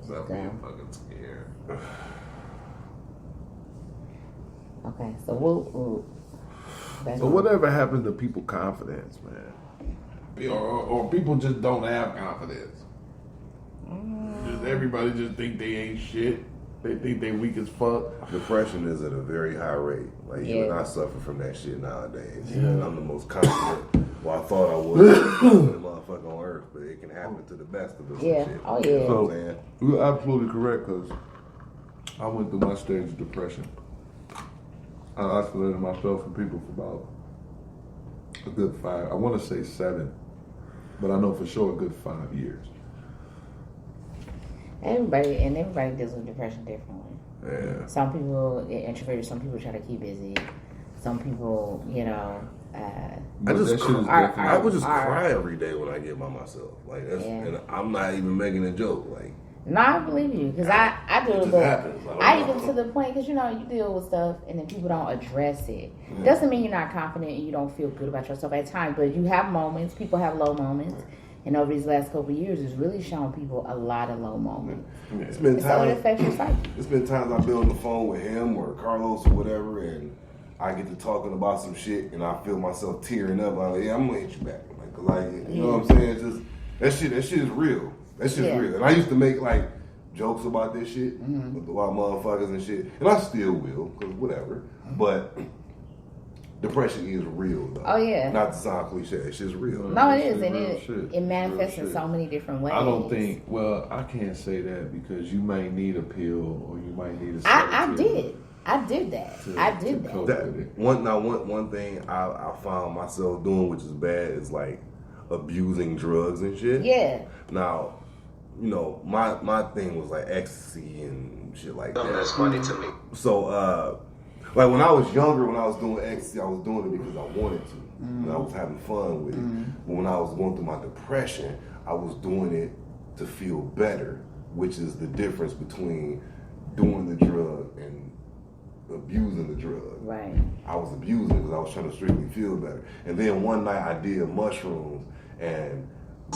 Speaker 5: Stop being fucking scared.
Speaker 4: Okay, so we'll
Speaker 3: So whatever happened to people's confidence, man? Or people just don't have confidence. Just everybody just think they ain't shit. They think they weak as fuck.
Speaker 5: Depression is at a very high rate. Like you and I suffer from that shit nowadays.
Speaker 3: Yeah.
Speaker 5: And I'm the most confident. Well, I thought I was the motherfucker on earth, but it can happen to the best of us.
Speaker 4: Yeah.
Speaker 5: And shit.
Speaker 4: Oh yeah.
Speaker 5: You know
Speaker 3: So
Speaker 5: what I'm saying?
Speaker 3: you're absolutely correct, because I went through my stage of depression. I isolated myself from people for about a good 5. I want to say 7, but I know for sure a good 5 years.
Speaker 4: Everybody deals with depression differently.
Speaker 5: Yeah.
Speaker 4: Some people get introverted. Some people try to keep busy. Some people, you know.
Speaker 5: I
Speaker 3: But
Speaker 5: just
Speaker 3: that shit is
Speaker 5: cry.
Speaker 3: different.
Speaker 5: I would just cry every day when I get by myself. Like that's,
Speaker 4: Yeah.
Speaker 5: and I'm not even making a joke. Like
Speaker 4: No, I believe you, because I do
Speaker 5: it
Speaker 4: it,
Speaker 5: just
Speaker 4: but
Speaker 5: happens.
Speaker 4: I even to the point, because you know you deal with stuff and then people don't address it. Doesn't mean you're not confident and you don't feel good about yourself at times, but you have moments. People have low moments, and over these last couple of years, it's really shown people a lot of low moments.
Speaker 5: it's been
Speaker 4: So it
Speaker 5: times.
Speaker 4: affects your psyche.
Speaker 5: It's been times I've been on the phone with him or Carlos or whatever, and I get to talking about some shit, and I feel myself tearing up. I'm like, yeah, I'm gonna hit you back. Like you know what I'm saying? It's just that shit is real. That shit is real. And I used to make like jokes about this shit with a lot of motherfuckers and shit, and I still will, cause whatever. But depression is real, though.
Speaker 4: Oh yeah.
Speaker 5: Not to sound cliche, it's just real.
Speaker 4: No, it is,
Speaker 3: Real
Speaker 4: and
Speaker 3: shit.
Speaker 4: it manifests
Speaker 3: Real
Speaker 4: in
Speaker 3: shit.
Speaker 4: so many different ways.
Speaker 3: I don't think. Well, I can't say that because you might need a pill or you might need a.
Speaker 4: I
Speaker 3: sedative
Speaker 4: did that.
Speaker 3: to-
Speaker 4: I
Speaker 3: to
Speaker 4: did that.
Speaker 3: cope
Speaker 5: That,
Speaker 3: with it.
Speaker 5: one thing I found myself doing, which is bad, is like abusing drugs and shit.
Speaker 4: Yeah.
Speaker 5: Now, you know, my thing was like ecstasy and shit like that.
Speaker 1: That's funny to me.
Speaker 5: So, like when I was younger, when I was doing ecstasy, I was doing it because I wanted to. And I was having fun with it. But when I was going through my depression, I was doing it to feel better, which is the difference between doing the drug and abusing the drug.
Speaker 4: Right.
Speaker 5: I was abusing it because I was trying to strictly feel better. And then one night I did mushrooms, and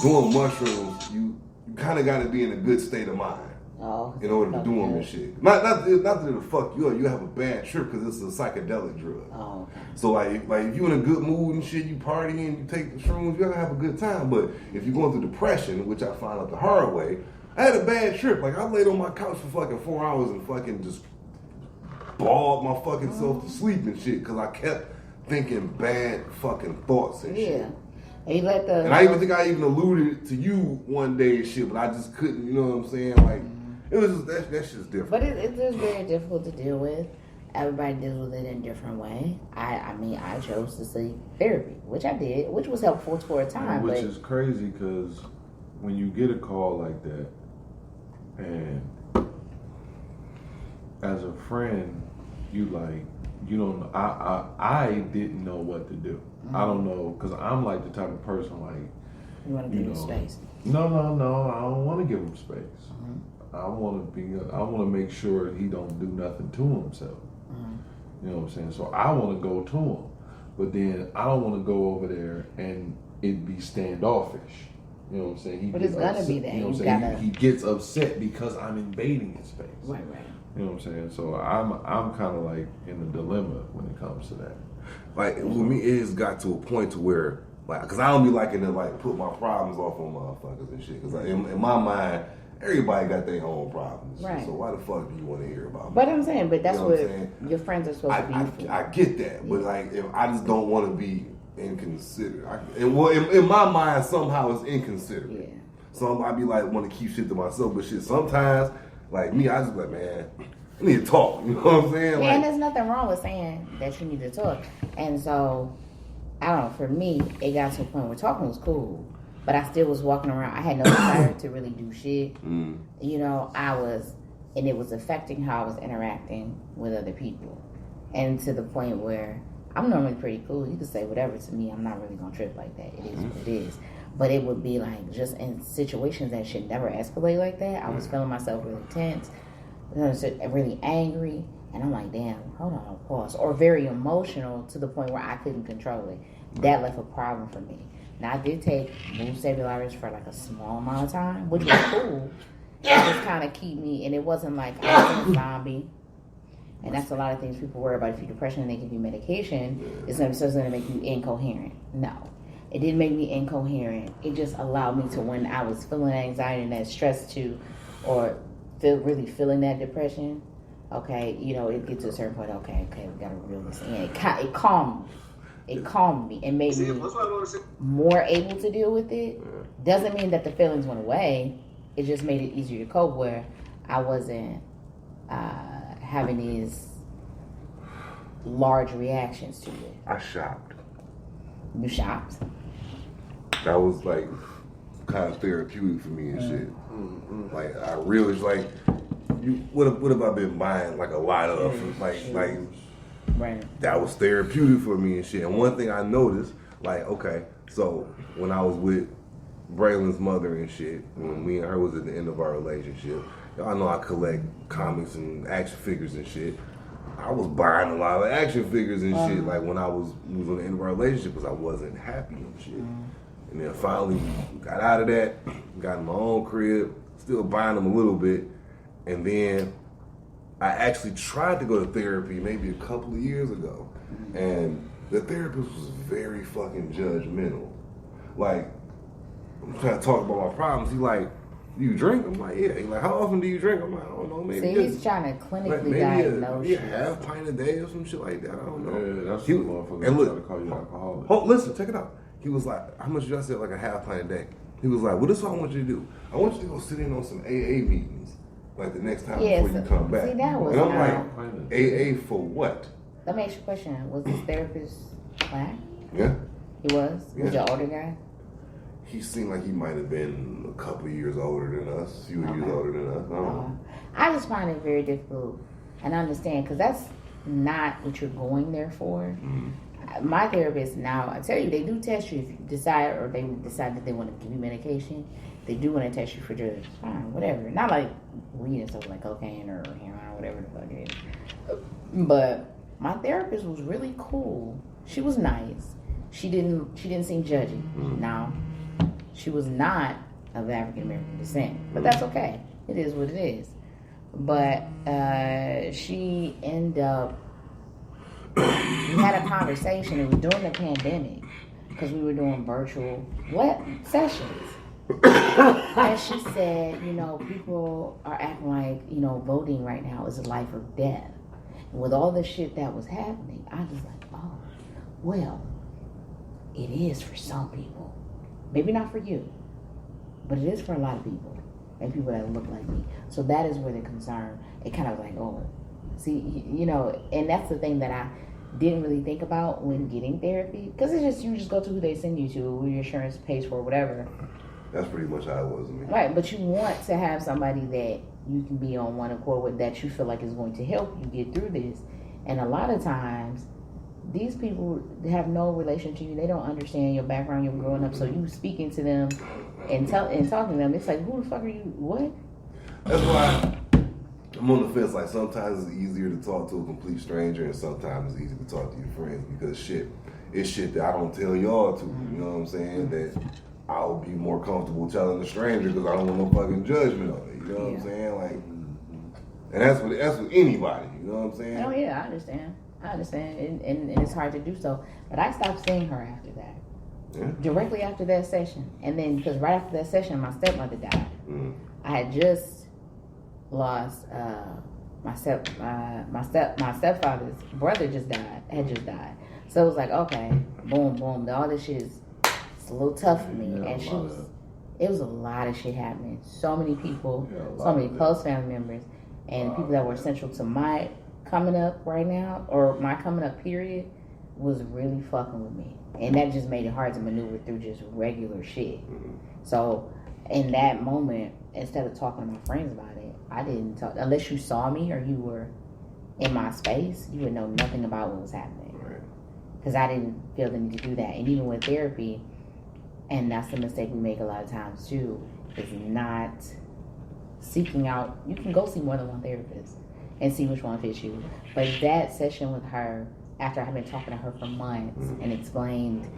Speaker 5: doing mushrooms, you kind of got to be in a good state of mind
Speaker 4: Oh.
Speaker 5: in order to do them and shit. Not that it'll fuck you up. You have a bad trip because it's a psychedelic drug.
Speaker 4: Oh. Okay.
Speaker 5: So like if you're in a good mood and shit, you partying, you take the shrooms, you're gonna have a good time. But if you're going through depression, which I found out the hard way, I had a bad trip. Like I laid on my couch for fucking 4 hours and fucking just bawled my fucking self to sleep and shit because I kept thinking bad fucking thoughts and shit.
Speaker 4: Yeah. And you let the.
Speaker 5: And I even think I even alluded to you one day and shit, but I just couldn't. You know what I'm saying? Like it was just that shit's different.
Speaker 4: But it's just very difficult to deal with. Everybody deals with it in a different way. I mean, I chose to seek therapy, which I did, which was helpful for a time.
Speaker 3: Which
Speaker 4: but
Speaker 3: is crazy because when you get a call like that, and as a friend, you like, you don't know. I didn't know what to do. I don't know, because I'm like the type of person like,
Speaker 4: you want to give them space.
Speaker 3: No, I don't want to give him space. I want to make sure he don't do nothing to himself. You know what I'm saying? So I want to go to him, but then I don't want to go over there and it be standoffish. You know what I'm saying?
Speaker 4: But it's gonna be that.
Speaker 3: You know what I'm
Speaker 4: You
Speaker 3: saying?
Speaker 4: gotta-
Speaker 3: He gets upset because I'm invading his space.
Speaker 4: Right.
Speaker 3: You know what I'm saying? So I'm kind of like in a dilemma when it comes to that.
Speaker 5: Like with me, it has got to a point to where, like, because I don't be liking to like put my problems off on motherfuckers and shit. Because like, in my mind, everybody got their own problems.
Speaker 4: Right.
Speaker 5: So why the fuck do you want to hear about me?
Speaker 4: But I'm saying, but that's
Speaker 5: You know what
Speaker 4: what
Speaker 5: I'm saying?
Speaker 4: your friends are supposed to be for.
Speaker 5: I get that, but like, if I just don't want to be inconsiderate. In my mind, somehow it's inconsiderate.
Speaker 4: Yeah.
Speaker 5: So I be like, want to keep shit to myself, but shit, sometimes, like me, I just be like, man, I need to talk. You know what I'm saying?
Speaker 4: Yeah, and
Speaker 5: Like,
Speaker 4: there's nothing wrong with saying that you need to talk. And so, I don't know, for me, it got to a point where talking was cool, but I still was walking around. I had no desire to really do shit. You know, and it was affecting how I was interacting with other people. And to the point where I'm normally pretty cool. You can say whatever to me. I'm not really going to trip like that. It is what it is. But it would be like just in situations that should never escalate like that. I was feeling myself really tense, really angry. And I'm like, damn, hold on, pause. Or very emotional to the point where I couldn't control it. That left a problem for me. Now I did take mood stabilizers for like a small amount of time, which was cool. It just kind of keep me, and it wasn't like I was a zombie. And that's a lot of things people worry about. If you're depression and they give you medication, it's going to make you incoherent. No, it didn't make me incoherent. It just allowed me to, when I was feeling that anxiety and that stress too, or really feeling that depression, okay, you know, it gets to a certain point, okay, we got to reel this in. It calmed me. It calmed me and made me more able to deal with it. Doesn't mean that the feelings went away. It just made it easier to cope where I wasn't having these large reactions to it.
Speaker 5: I shopped.
Speaker 4: You shopped?
Speaker 5: That was like kind of therapeutic for me and shit. Like I really like, what have I been buying like a lot of? Like
Speaker 4: Right.
Speaker 5: that was therapeutic for me and shit. And one thing I noticed, like, okay, so when I was with Braylon's mother and shit, when me and her was at the end of our relationship, y'all know I collect comics and action figures and shit. I was buying a lot of action figures and shit, like when we was on the end of our relationship, because I wasn't happy and shit. And then finally got out of that, got in my own crib, still buying them a little bit, and then I actually tried to go to therapy maybe a couple of years ago, and the therapist was very fucking judgmental. Like, I'm trying to talk about my problems. He like, do you drink? I'm like, yeah. He like, how often do you drink? I'm like, I don't know, maybe.
Speaker 4: See, he's trying to clinically diagnose
Speaker 5: maybe a half pint a day or some shit like that. I don't know.
Speaker 3: Yeah, that's the motherfucker
Speaker 5: and look,
Speaker 3: trying to call you an alcoholic.
Speaker 5: Oh, listen, check it out. He was like, how much did I say? Like a half pint a day. He was like, well, this is what I want you to do. I want you to go sit in on some AA meetings, like the next time before you come back.
Speaker 4: See, that was
Speaker 5: and I'm
Speaker 4: not...
Speaker 5: like, AA for what?
Speaker 4: Let me ask you a question. Was this therapist black?
Speaker 5: Yeah.
Speaker 4: He was?
Speaker 5: Yeah.
Speaker 4: Was your older guy?
Speaker 5: He seemed like he might have been a couple of years older than us, a few years older than us. I don't know.
Speaker 4: I just find it very difficult, and I understand, because that's not what you're going there for. My therapist now, I tell you, they do test you if you decide, or they decide that they want to give you medication. They do want to test you for drugs. Fine, whatever. Not like weed and stuff like cocaine or heroin or whatever the fuck it is. But my therapist was really cool. She was nice. She didn't seem judgy. Now, she was not of African American descent, but that's okay. It is what it is. But she ended up, we had a conversation. It was during the pandemic because we were doing virtual sessions. And she said, you know, people are acting like, you know, voting right now is life or death. And with all the shit that was happening, I was like, oh, well, it is for some people. Maybe not for you, but it is for a lot of people, and people that look like me. So that is where the concern, it kind of like, oh, see, you know, and that's the thing that I didn't really think about when getting therapy, because it's just, you just go to who they send you to, who your insurance pays for, whatever.
Speaker 5: That's pretty much how it was to me.
Speaker 4: Right, but you want to have somebody that you can be on one accord with, that you feel like is going to help you get through this. And a lot of times, these people have no relation to you. They don't understand your background, your growing up. So you speaking to them and talking to them, it's like, who the fuck are you? What?
Speaker 5: That's why I'm on the fence. Like, sometimes it's easier to talk to a complete stranger, and sometimes it's easier to talk to your friends, because it's shit that I don't tell y'all to. You know what I'm saying? That I'll be more comfortable telling a stranger because I don't want no fucking judgment on it. You know what I'm saying? Like, and that's with anybody. You know what I'm saying?
Speaker 4: Oh yeah, I understand, and it's hard to do so. But I stopped seeing her after that.
Speaker 5: Yeah.
Speaker 4: Directly after that session, and then because right after that session, my stepmother died. I had just lost my stepfather's brother had just died. So it was like, okay, boom, boom. All this shit is, it's a little tough for me, and it was a lot of shit happening. So many people, so many close family members, and people that were essential to my coming up right now, or my coming up period, was really fucking with me. And that just made it hard to maneuver through just regular shit. So in that moment, instead of talking to my friends about it, I didn't talk. Unless you saw me or you were in my space, you would know nothing about what was happening. Because I didn't feel the need to do that. And even with therapy, and that's the mistake we make a lot of times too, is not seeking out. You can go see more than one therapist and see which one fits you. But that session with her after I had been talking to her for months and explained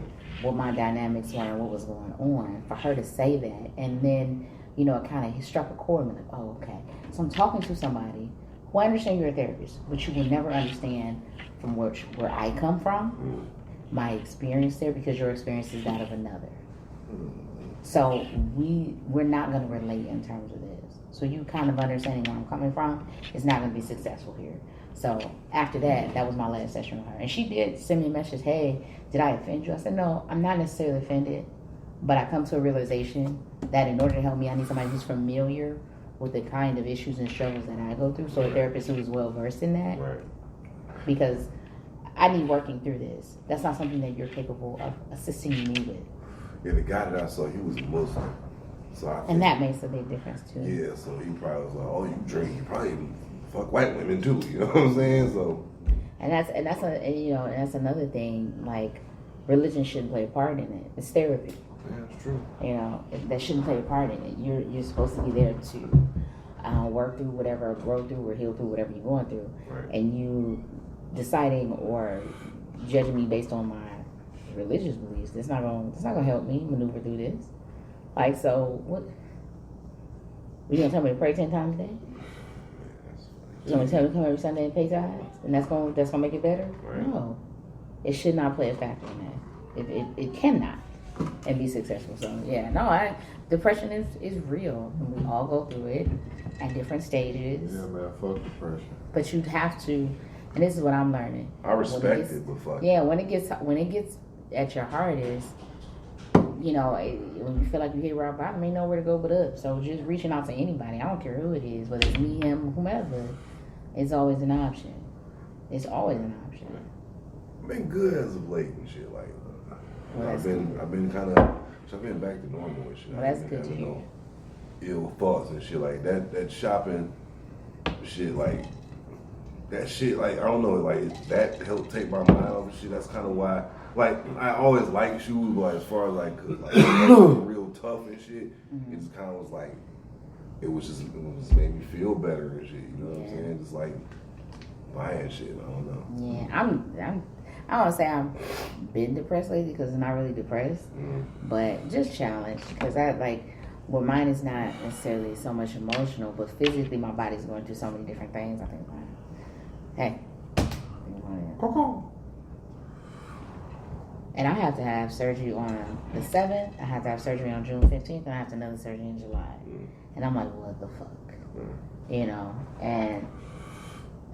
Speaker 4: what my dynamics were and what was going on, for her to say that, and then, you know, it kind of struck a chord and like, oh, okay. So I'm talking to somebody who I understand you're a therapist, but you will never understand from where I come from, my experience there, because your experience is that of another. So we're not going to relate in terms of this. So you kind of understanding where I'm coming from is not going to be successful here. So after that was my last session with her. And she did send me a message, hey, did I offend you? I said, no, I'm not necessarily offended, but I come to a realization that in order to help me, I need somebody who's familiar with the kind of issues and struggles that I go through. So a therapist who is well versed in that.
Speaker 5: Right.
Speaker 4: Because I need working through this. That's not something that you're capable of assisting me with.
Speaker 5: Yeah, the guy that I saw, he was a Muslim. So I think,
Speaker 4: And that makes a big difference too.
Speaker 5: yeah, so he probably was like, oh, you drink, you probably even fuck white women too, you know what I'm saying? So
Speaker 4: And that's another thing. Like, religion shouldn't play a part in it. It's therapy.
Speaker 5: yeah, it's true.
Speaker 4: You know, that shouldn't play a part in it. You're supposed to be there to work through whatever, or grow through, or heal through whatever you're going through.
Speaker 5: Right.
Speaker 4: And you deciding or judging me based on my religious beliefs, that's not gonna help me maneuver through this. Like, so what? You gonna tell me to pray 10 times a day? You want me to tell me to come every Sunday and pay tithes, and that's gonna make it better?
Speaker 5: Right.
Speaker 4: No, it should not play a factor in that. It cannot, and be successful. So yeah, depression is real, and we all go through it at different stages.
Speaker 3: Yeah, man, fuck depression.
Speaker 4: But you'd have to, and this is what I'm learning.
Speaker 5: I respect it, but fuck.
Speaker 4: Yeah, when it gets at your hardest, you know, when you feel like you hit rock bottom, ain't nowhere to go but up. So just reaching out to anybody, I don't care who it is, whether it's me, him, whomever, it's always an option. It's always an option.
Speaker 5: I've been good as of late and shit. Like,
Speaker 4: Well,
Speaker 5: I've been kind of, I've been back to normal and shit.
Speaker 4: Well,
Speaker 5: I
Speaker 4: that's
Speaker 5: ain't
Speaker 4: good to
Speaker 5: having
Speaker 4: hear.
Speaker 5: no ill thoughts and shit like that. That shopping shit, like that shit, like I don't know, like that helped take my mind off and shit. That's kind of why. Like, I always liked shoes, but as far as like real tough and shit, it just kind of was like, it was made me feel better and shit. You know what I'm saying? Just like buying shit. I don't know.
Speaker 4: Yeah, I don't want to say I've been depressed lately because I'm not really depressed, but just challenged because well, mine is not necessarily so much emotional, but physically my body's going through so many different things. I think, hey, and I have to have surgery on the 7th. I have to have surgery on June 15th, and I have to another surgery in July. And I'm like, what the fuck? You know, and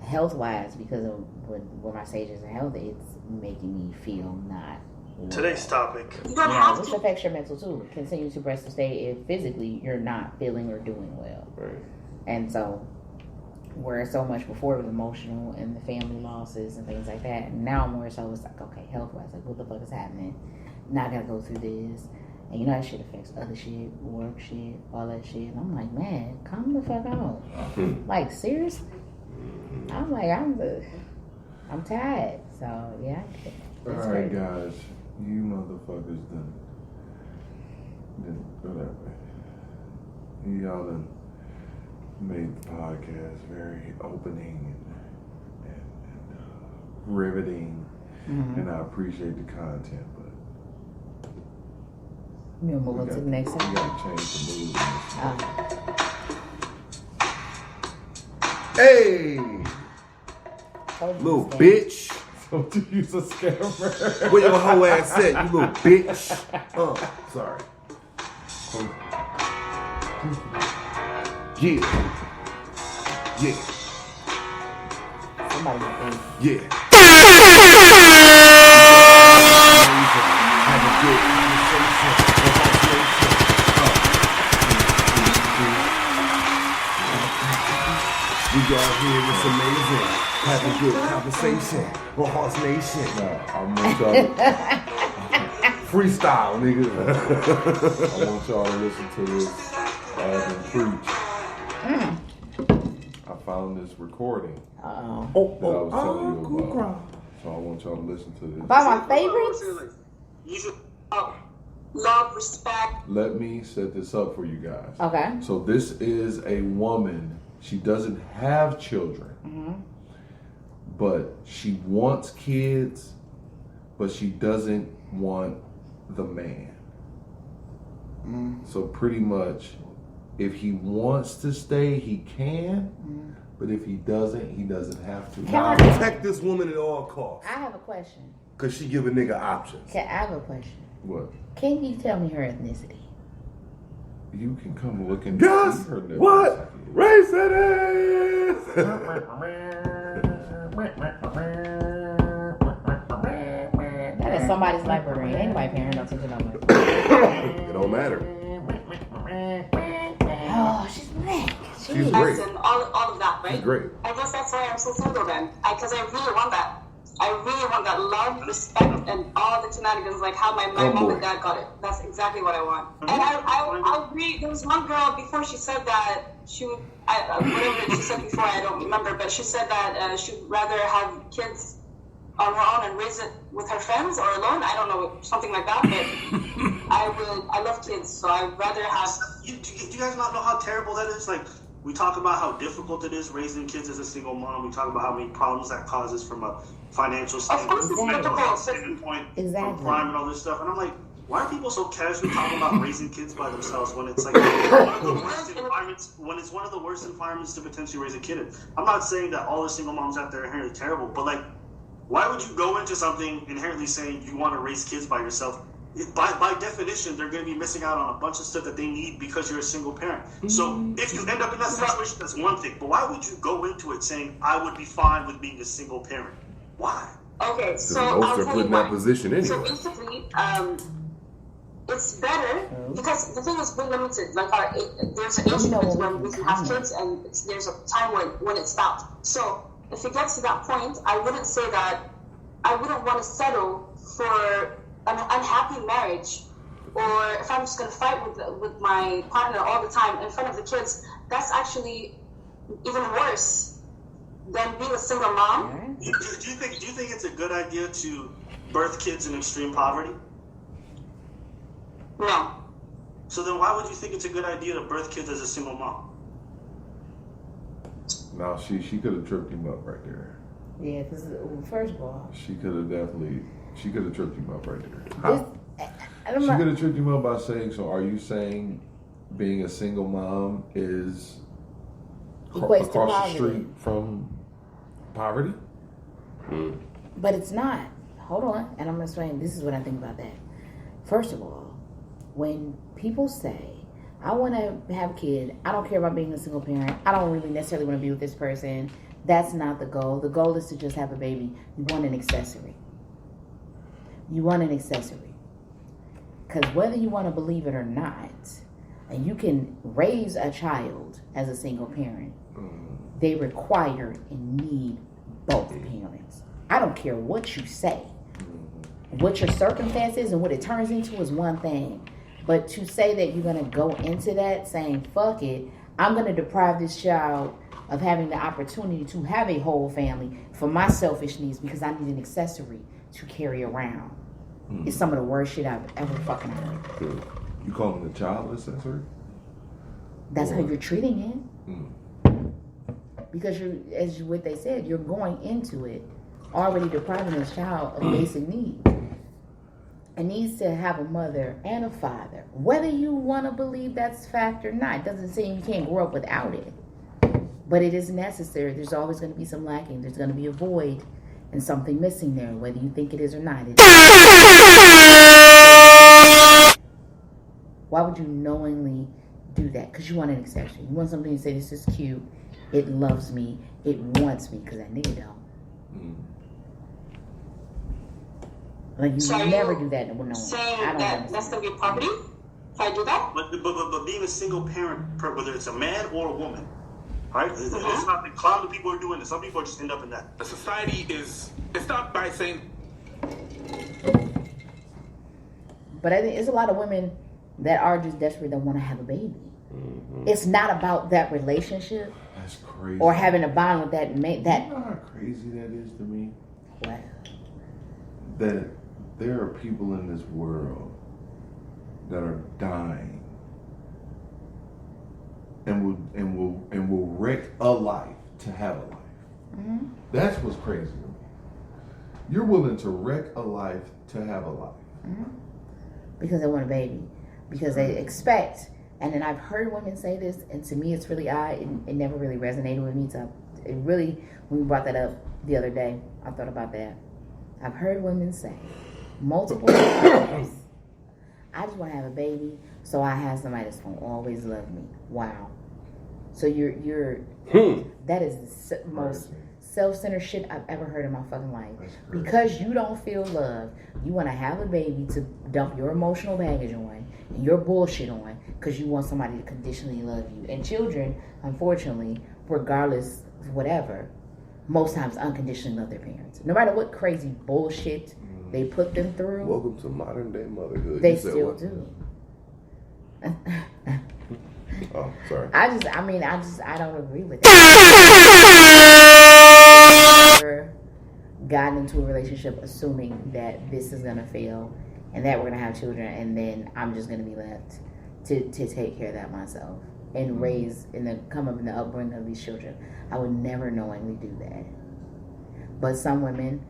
Speaker 4: health-wise, because of where my stages of health, it's making me feel not well.
Speaker 7: Today's topic.
Speaker 4: Yeah, which affects your mental too. Continue to press the stay if physically you're not feeling or doing well.
Speaker 5: Right.
Speaker 4: And so, where so much before it was emotional and the family losses and things like that, and now more so it's like, okay, health-wise, like what the fuck is happening? Now I gotta go through this. And you know that shit affects other shit, work shit, all that shit. And I'm like, man, calm the fuck out. Like, seriously? I'm like, I'm tired. So, yeah.
Speaker 3: All right, guys. You motherfuckers done whatever. Y'all done made the podcast very opening and riveting. And I appreciate the content, but
Speaker 4: we'll move on to the next
Speaker 3: we
Speaker 4: one.
Speaker 3: gotta change the mood.
Speaker 5: Hey,
Speaker 4: Told you
Speaker 5: little
Speaker 4: to
Speaker 5: bitch.
Speaker 3: Don't you use a scammer?
Speaker 5: Where your whole ass at, you little bitch? Sorry. Yeah.
Speaker 4: Somebody got paid.
Speaker 5: Yeah. We got here, it's amazing. Have a good conversation. On Horse Nation.
Speaker 3: I want y'all
Speaker 5: Freestyle, nigga.
Speaker 3: I want y'all to listen to this as and preach. I found this recording that I was telling you about. So I want y'all to listen to this.
Speaker 4: By my favorites?
Speaker 6: You should love, respect.
Speaker 3: Let me set this up for you guys.
Speaker 4: Okay.
Speaker 3: So this is a woman. She doesn't have children, but she wants kids, but she doesn't want the man. So pretty much, if he wants to stay, he can. But if he doesn't have to.
Speaker 5: Now, protect this woman at all costs.
Speaker 4: I have a question.
Speaker 5: Because she give a nigga options.
Speaker 4: Okay, I have a question.
Speaker 3: What?
Speaker 4: Can you tell me her ethnicity?
Speaker 3: You can come look and
Speaker 5: Guess
Speaker 3: see her name.
Speaker 5: what race it is?
Speaker 4: That is somebody's librarian. Ain't nobody paying her no attention on it.
Speaker 5: It don't matter.
Speaker 4: Oh, she's black.
Speaker 5: She's great.
Speaker 6: And all of that, right?
Speaker 5: She's great.
Speaker 6: I guess that's why I'm so single then. Because I really want that. I really want that love, respect, and all the shenanigans, like how my mom and dad got it. That's exactly what I want. And I agree. There was one girl before she said that she would, whatever she said before, I don't remember, but she said that she'd rather have kids on her own and raise it with her friends or alone. I don't know, something like that. But I love kids, so I'd rather have.
Speaker 8: Do you guys not know how terrible that is? Like, we talk about how difficult it is raising kids as a single mom. We talk about how many problems that causes from a financial standpoint, mental health standpoint, from crime and all this stuff. And I'm like, why are people so casually talking about raising kids by themselves when it's like one of the worst environments? When it's one of the worst environments to potentially raise a kid in. I'm not saying that all the single moms out there are inherently terrible, but like, why would you go into something inherently saying you want to raise kids by yourself? By definition, they're going to be missing out on a bunch of stuff that they need because you're a single parent. So if you end up in that situation, that's one thing. But why would you go into it saying, I would be fine with being a single parent? Why?
Speaker 6: Okay, so
Speaker 5: Most
Speaker 6: I'll
Speaker 5: are
Speaker 6: tell
Speaker 5: put
Speaker 6: you
Speaker 5: in
Speaker 6: why.
Speaker 5: that position anyway.
Speaker 6: So basically, it's better because the thing is we're limited. Like there's an age limit when we can have kids, and there's a time when it stops. So if it gets to that point, I wouldn't say that I wouldn't want to settle for an unhappy marriage, or if I'm just going to fight with my partner all the time in front of the kids. That's actually even worse than being a single mom.
Speaker 8: Do you think it's a good idea to birth kids in extreme poverty?
Speaker 6: No.
Speaker 8: So then why would you think it's a good idea to birth kids as a single mom?
Speaker 3: No, she could have tripped him up right there.
Speaker 4: Yeah, because first of all,
Speaker 3: She could have tripped him up right there.
Speaker 4: this,
Speaker 3: She could have tripped him up by saying, so are you saying being a single mom is
Speaker 4: equates to
Speaker 3: across the
Speaker 4: poverty.
Speaker 3: street from poverty?
Speaker 4: But it's not. Hold on, and I'm explaining. This is what I think about that. First of all, when people say, I want to have a kid, I don't care about being a single parent, I don't really necessarily want to be with this person, that's not the goal. The goal is to just have a baby. You want an accessory. Because whether you want to believe it or not, and you can raise a child as a single parent, they require and need both parents. I don't care what you say. What your circumstance is and what it turns into is one thing. But to say that you're going to go into that saying, fuck it, I'm going to deprive this child of having the opportunity to have a whole family for my selfish needs because I need an accessory to carry around. It's some of the worst shit I've ever fucking heard.
Speaker 3: You calling the child an accessory?
Speaker 4: That's how you're treating it. Because as what they said, you're going into it already depriving this child of basic needs. It needs to have a mother and a father. Whether you want to believe that's fact or not, doesn't say you can't grow up without it. But it is necessary. There's always going to be some lacking. There's going to be a void and something missing there, whether you think it is or not. Why would you knowingly do that? Because you want an accessory. You want something to say, this is cute. It loves me. It wants me. Because that nigga don't. Like, you never do that with no one.
Speaker 6: Saying that that's going to be poverty? If I do that?
Speaker 8: But being a single parent, whether it's a man or a woman, right? It's not the clown that people are doing it. Some people just end up in that.
Speaker 1: The society it's not by saying.
Speaker 4: But I think there's a lot of women that are just desperate that want to have a baby. It's not about that relationship.
Speaker 3: That's crazy.
Speaker 4: Or having a bond with that man.
Speaker 3: You know how crazy that is to me?
Speaker 4: What?
Speaker 3: That there are people in this world that are dying and will wreck a life to have a life. Mm-hmm. That's what's crazy to me. You're willing to wreck a life to have a life.
Speaker 4: Mm-hmm. Because they want a baby. Because they expect. And then I've heard women say this, and to me it's really odd. It never really resonated with me. So it really, when we brought that up the other day, I thought about that. I've heard women say multiple times, I just want to have a baby, so I have somebody that's going to always love me. Wow. So you're that is the most self-centered shit I've ever heard in my fucking life. Because you don't feel love, you want to have a baby to dump your emotional baggage on and your bullshit on because you want somebody to conditionally love you. And children, unfortunately, regardless of whatever, most times unconditionally love their parents. No matter what crazy bullshit they put them through.
Speaker 5: Welcome to modern day motherhood.
Speaker 4: They still do.
Speaker 5: Oh, sorry.
Speaker 4: I don't agree with that. Never gotten into a relationship assuming that this is gonna fail and that we're gonna have children, and then I'm just gonna be left to take care of that myself and raise come up in the upbringing of these children. I would never knowingly do that. But some women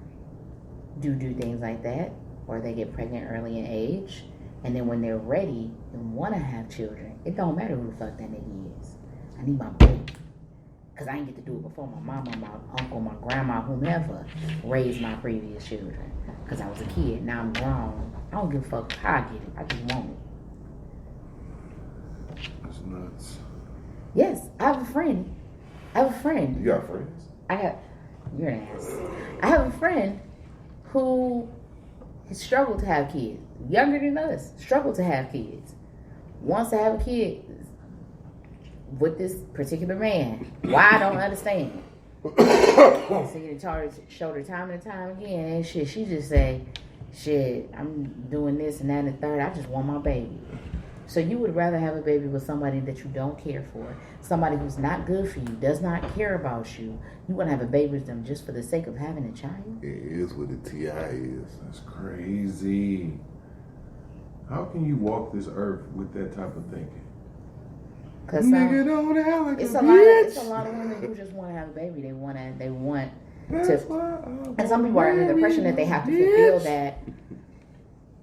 Speaker 4: do things like that, or they get pregnant early in age, and then when they're ready and want to have children, it don't matter who the fuck that nigga is. I need my baby. Because I didn't get to do it before my mama, my uncle, my grandma, whomever raised my previous children. Because I was a kid. Now I'm grown. I don't give a fuck how I get it. I just want it.
Speaker 5: That's nuts.
Speaker 4: Yes, I have a friend.
Speaker 5: You got friends?
Speaker 4: You're an ass. I have a friend who has struggled to have kids. Younger than us. Struggled to have kids. Wants to have a kid with this particular man. Why, I don't understand. So you showed her time and time again, and shit, she just say, shit, I'm doing this and that and the third. I just want my baby. So you would rather have a baby with somebody that you don't care for, somebody who's not good for you, does not care about you. You want to have a baby with them just for the sake of having a child?
Speaker 5: It is what the TI is.
Speaker 3: That's crazy. How can you walk this earth with that type of thinking?
Speaker 4: Because
Speaker 3: nigga don't act like
Speaker 4: it's
Speaker 3: a
Speaker 4: a
Speaker 3: bitch.
Speaker 4: lot of women who just want to have a baby. They want
Speaker 3: That's
Speaker 4: to,
Speaker 3: why
Speaker 4: and some people are under the impression that they have to fulfill that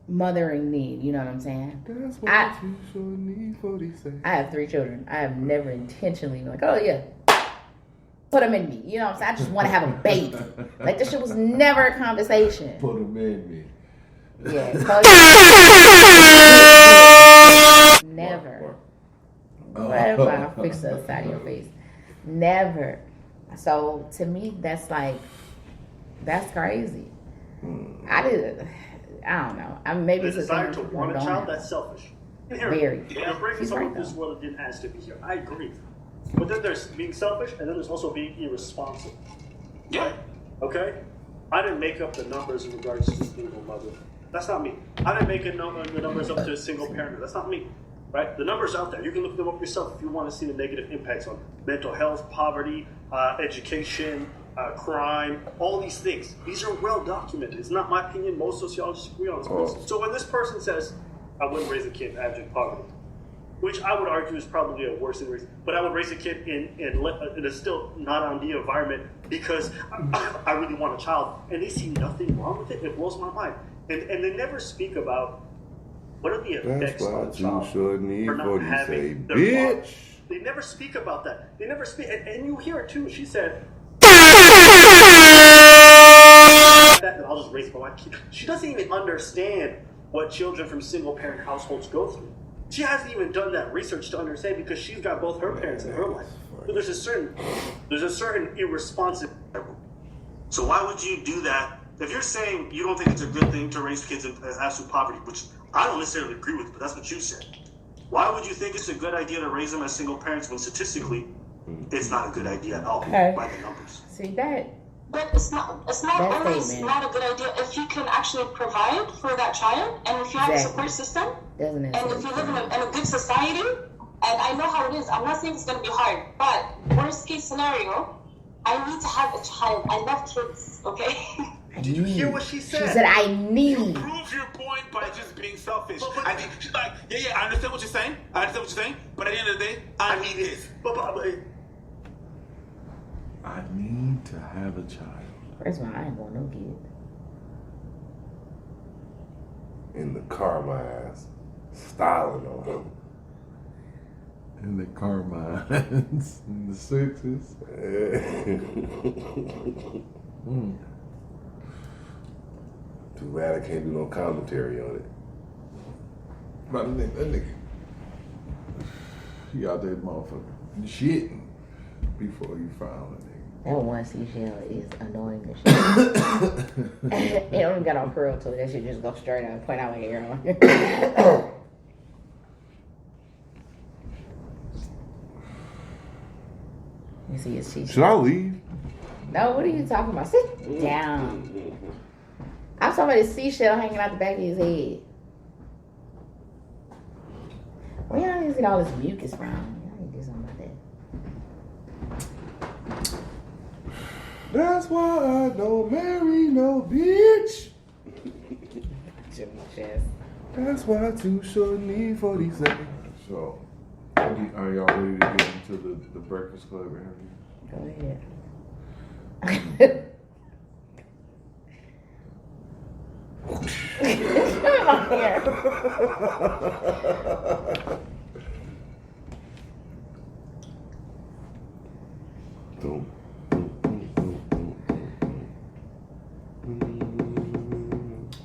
Speaker 4: mothering need. You know what I'm saying?
Speaker 5: That's what you sure need for these things.
Speaker 4: I have 3 children. I have never intentionally been like, oh yeah, put them in me. You know what I'm saying? I just want to have a baby. Like, this shit was never a conversation.
Speaker 3: Put them in me.
Speaker 4: Yeah. Never. Whatever, I'll fix the side of your face. Never. So to me, that's crazy. I don't know. Maybe
Speaker 8: the desire to want a child, that's selfish.
Speaker 4: Very.
Speaker 8: Yeah, bringing someone to this world that didn't ask to be here. I agree. But then there's being selfish, and then there's also being irresponsible. Yeah. Okay? I didn't make up the numbers in regards to single mother. That's not me. I didn't make the numbers up to a single parent. That's not me. Right? The numbers out there. You can look them up yourself if you want to see the negative impacts on mental health, poverty, education, crime, all these things. These are well documented. It's not my opinion. Most sociologists agree on this. So when this person says, I wouldn't raise a kid in abject poverty, which I would argue is probably a worse than raising, but I would raise a kid in a still not on the environment because I really want a child, and they see nothing wrong with it. It blows my mind. And they never speak about what are the effects on the child for not having their father. They never speak about that. They never speak, and you hear it too. She said, that I'll just raise my kid. She doesn't even understand what children from single-parent households go through. She hasn't even done that research to understand because she's got both her parents in her life. So there's a certain irresponsive.
Speaker 9: So why would you do that? If you're saying you don't think it's a good thing to raise kids in absolute poverty, which I don't necessarily agree with, but that's what you said. Why would you think it's a good idea to raise them as single parents when statistically it's not a good idea at all by the numbers?
Speaker 4: See that?
Speaker 6: But it's not always not a good idea if you can actually provide for that child, and if you have a support system, and if you live in a good society. And I know how it is. I'm not saying it's going to be hard, but worst case scenario, I need to have a child. I love kids. Okay.
Speaker 8: Did you hear what she said?
Speaker 4: She said, I need.
Speaker 9: You prove your point by just being selfish. I think she's like, yeah, I understand what you're saying. But at the end of the day, I need this.
Speaker 3: I need to have a child.
Speaker 4: First of all, I ain't want no kids.
Speaker 5: In the car, my ass. Styling on him.
Speaker 3: In the Carmines. In the sixes.
Speaker 5: Too bad I can't do no commentary on it.
Speaker 3: But that nigga, he out there motherfucker shitting before you found a nigga.
Speaker 4: That one seashell is annoying as shit. It don't even got no curl to it. That shit just go straight out and point out my hair on. You see his seashell.
Speaker 5: Should I leave?
Speaker 4: No, what are you talking about? Sit down. I'm talking about his seashell hanging out the back of his head. Where y'all need to get all this mucus from? Y'all need to do something about that.
Speaker 5: That's why I don't marry no bitch.
Speaker 4: Jimmy Chest.
Speaker 5: That's why too short need 40 seconds.
Speaker 3: So, are y'all ready to get into the Breakfast Club interview?
Speaker 4: Go ahead.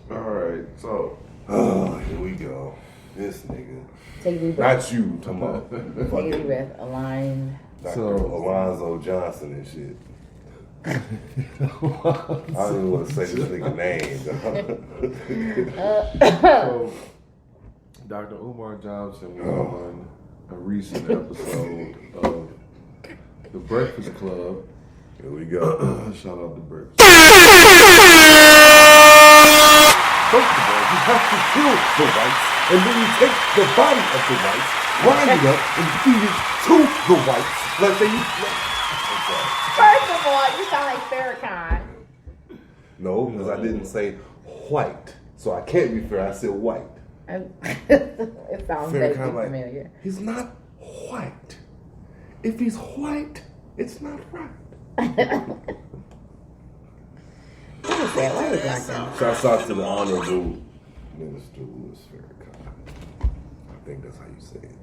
Speaker 5: Alright, so here we go. This nigga.
Speaker 4: Take a deep breath.
Speaker 5: Not you, talking about
Speaker 4: Take a deep breath. Aligned.
Speaker 5: Dr. Alonzo Johnson and shit. I don't even want to say this nigga name.
Speaker 3: So, Dr. Umar Johnson was on a recent episode of The Breakfast Club.
Speaker 5: Here we go.
Speaker 3: Shout out to Breakfast.
Speaker 5: First of all, you have to kill the whites, and then you take the body of the whites, grind it up, and feed it to the whites. Like they
Speaker 4: First of all, you sound like Farrakhan.
Speaker 5: No, because I didn't say white. So I can't be fair. I said white.
Speaker 4: It sounds very familiar.
Speaker 5: He's not white. If he's white, it's not right.
Speaker 4: What is that? Why is that?
Speaker 5: Shouts out to the Honorable Minister Louis Farrakhan. I think that's how you say it.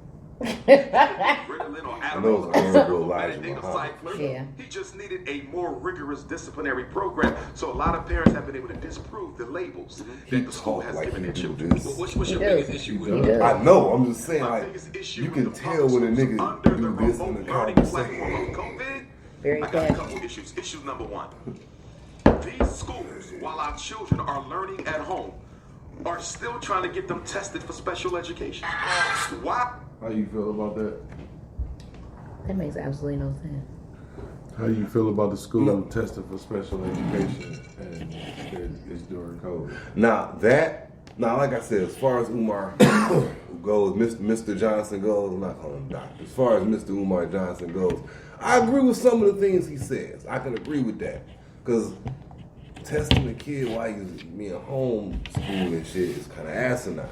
Speaker 5: I know it's Honorable Elijah Muhammad.
Speaker 4: Yeah.
Speaker 10: He just needed a more rigorous disciplinary program. So a lot of parents have been able to disprove the labels that the school has given their children. What's your biggest issue with it?
Speaker 5: I know. I'm just saying, like, you can tell when a nigga do this in the conversation.
Speaker 4: Very
Speaker 10: I got a couple issues. Issue number one. These schools, while our children are learning at home, are still trying to get them tested for special education. Why?
Speaker 3: How you feel about that?
Speaker 4: That makes absolutely no sense.
Speaker 3: How you feel about the school testing for special education and it's during COVID?
Speaker 5: Now, like I said, as far as Umar goes, Mr. Johnson goes, I'm not calling him doctor. As far as Mr. Umar Johnson goes, I agree with some of the things he says. I can agree with that. Because testing a kid while he's being homeschooled and shit is kind of asinine.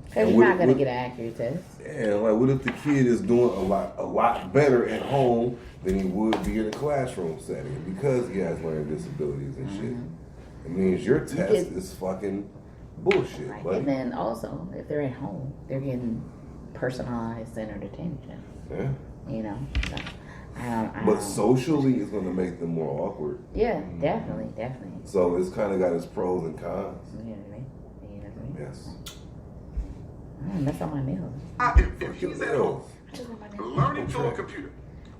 Speaker 4: Because you're not going to get an accurate test.
Speaker 5: Yeah, like what if the kid is doing a lot better at home than he would be in a classroom setting because he has learning disabilities and shit? It means your test is fucking bullshit,
Speaker 4: right.
Speaker 5: buddy.
Speaker 4: And then also, if they're at home, they're getting personalized centered attention.
Speaker 5: Yeah.
Speaker 4: You know? So,
Speaker 5: but socially, it's going to make them more awkward.
Speaker 4: Yeah, definitely.
Speaker 5: So it's kind of got its pros and cons.
Speaker 4: You know what I mean?
Speaker 5: Yes.
Speaker 4: That's on my nails.
Speaker 10: If he's at home, learning through a computer,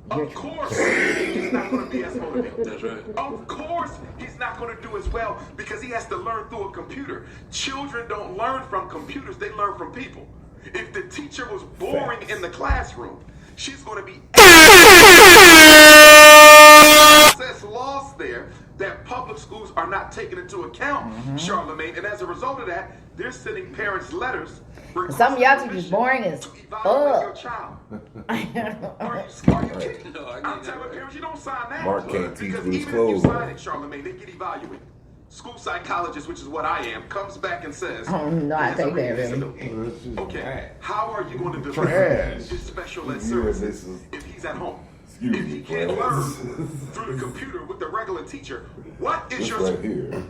Speaker 10: of course he's not going to be as motivated. That's right. Of course he's not going to do as well because he has to learn through a computer. Children don't learn from computers, they learn from people. If the teacher was boring in the classroom, she's going to be access lost there that public schools are not taking into account, Charlamagne, and as a result of that, they're sending parents letters.
Speaker 4: Some of y'all teachers boring as fuck.
Speaker 10: Your child. Are you kidding? No, I'm telling parents, you don't sign that.
Speaker 5: Mark can't teach
Speaker 10: because
Speaker 5: with his
Speaker 10: even
Speaker 5: clothes
Speaker 10: if you sign it, Charlamagne, they get evaluated. School psychologist, which is what I am, comes back and says,
Speaker 4: no, I take that really.
Speaker 10: Okay, how are you going to deliver his special ed services if he's at home? If he can't learn through the computer with the regular teacher, what is
Speaker 5: This
Speaker 10: your
Speaker 5: right here.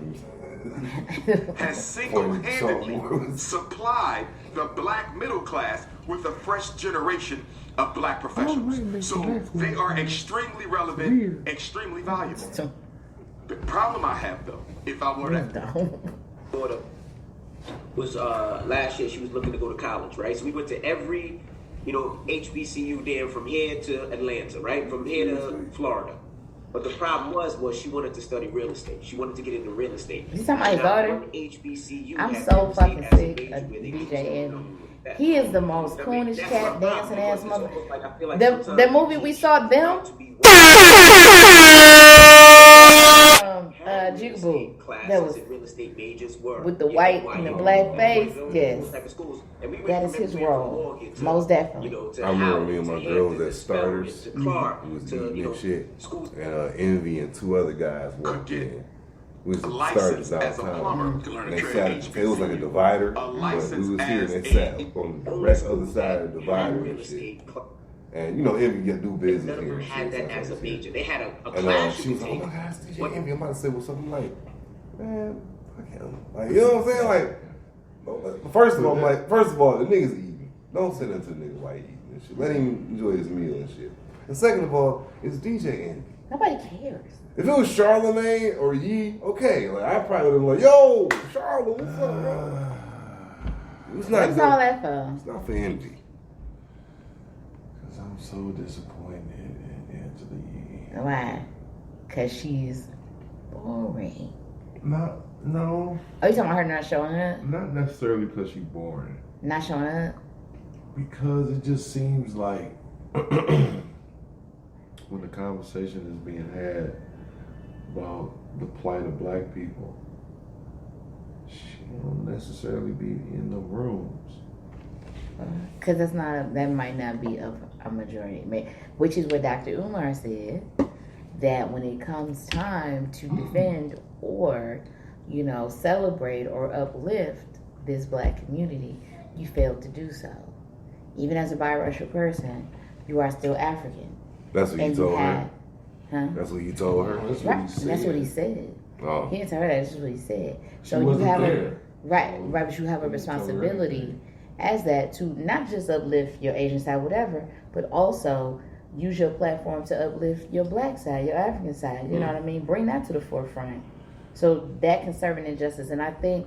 Speaker 10: has single-handedly supplied the black middle class with a fresh generation of black professionals. So they are extremely relevant, extremely valuable. The problem I have, though, if I were to...
Speaker 11: Daughter was last year, she was looking to go to college, right? So we went to every, HBCU there from here to Atlanta, right? From here to Florida. But the problem was she wanted to study real estate. She wanted to get into real estate.
Speaker 4: You talking about your daughter?
Speaker 11: HBCU
Speaker 4: I'm so fucking sick of DJ Envy. He is the most coonish cat dancing ass mother. The movie we saw them. Jigaboo. That was
Speaker 11: real estate majors were
Speaker 4: with the white and the black face. Yes, that is his role. Most definitely.
Speaker 5: I remember me and my girls at Starters. We was eating and shit. And Envy and two other guys worked in. We was at Starters downtown. And they sat, it was like a divider, but we was here and they sat on the rest other side of the divider and shit. And Envy get do business here.
Speaker 11: Had that as a major. They had a class.
Speaker 5: And she was like, "Oh my gosh, DJ Envy, I'm about to say what's something like, man, fuck him." Like, you know what I'm saying? Like, first of all, the nigga's eating. Don't say that to the nigga while he eating and shit. Let him enjoy his meal and shit. And second of all, it's DJ Envy.
Speaker 4: Nobody cares.
Speaker 5: If it was Charlemagne or Yee, okay, like I probably would have been like, "Yo, Charlotte, what's up, bro?" It's not.
Speaker 4: What's all that for?
Speaker 5: It's not for Envy.
Speaker 3: I'm so disappointed in Angela Yee.
Speaker 4: Why? Because she's boring.
Speaker 3: No.
Speaker 4: Oh, you talking about her not showing up?
Speaker 3: Not necessarily because she's boring.
Speaker 4: Not showing up?
Speaker 3: Because it just seems like when the conversation is being had about the plight of black people, she don't necessarily be in the rooms.
Speaker 4: Because that might not be of a majority, which is what Dr. Umar said, that when it comes time to defend or, celebrate or uplift this black community, you failed to do so. Even as a biracial person, you are still African.
Speaker 5: That's what you told her?
Speaker 4: Huh?
Speaker 5: That's what you told her?
Speaker 3: That's
Speaker 4: right.
Speaker 3: what he said.
Speaker 4: That's what he said.
Speaker 5: Oh.
Speaker 4: He didn't tell her that. That's just what he said. So
Speaker 3: She
Speaker 4: you
Speaker 3: wasn't
Speaker 4: have
Speaker 3: there.
Speaker 4: right, but you have a responsibility as that to not just uplift your Asian side, whatever, but also use your platform to uplift your black side, your African side. You know what I mean? Bring that to the forefront. So that conserving injustice, and I think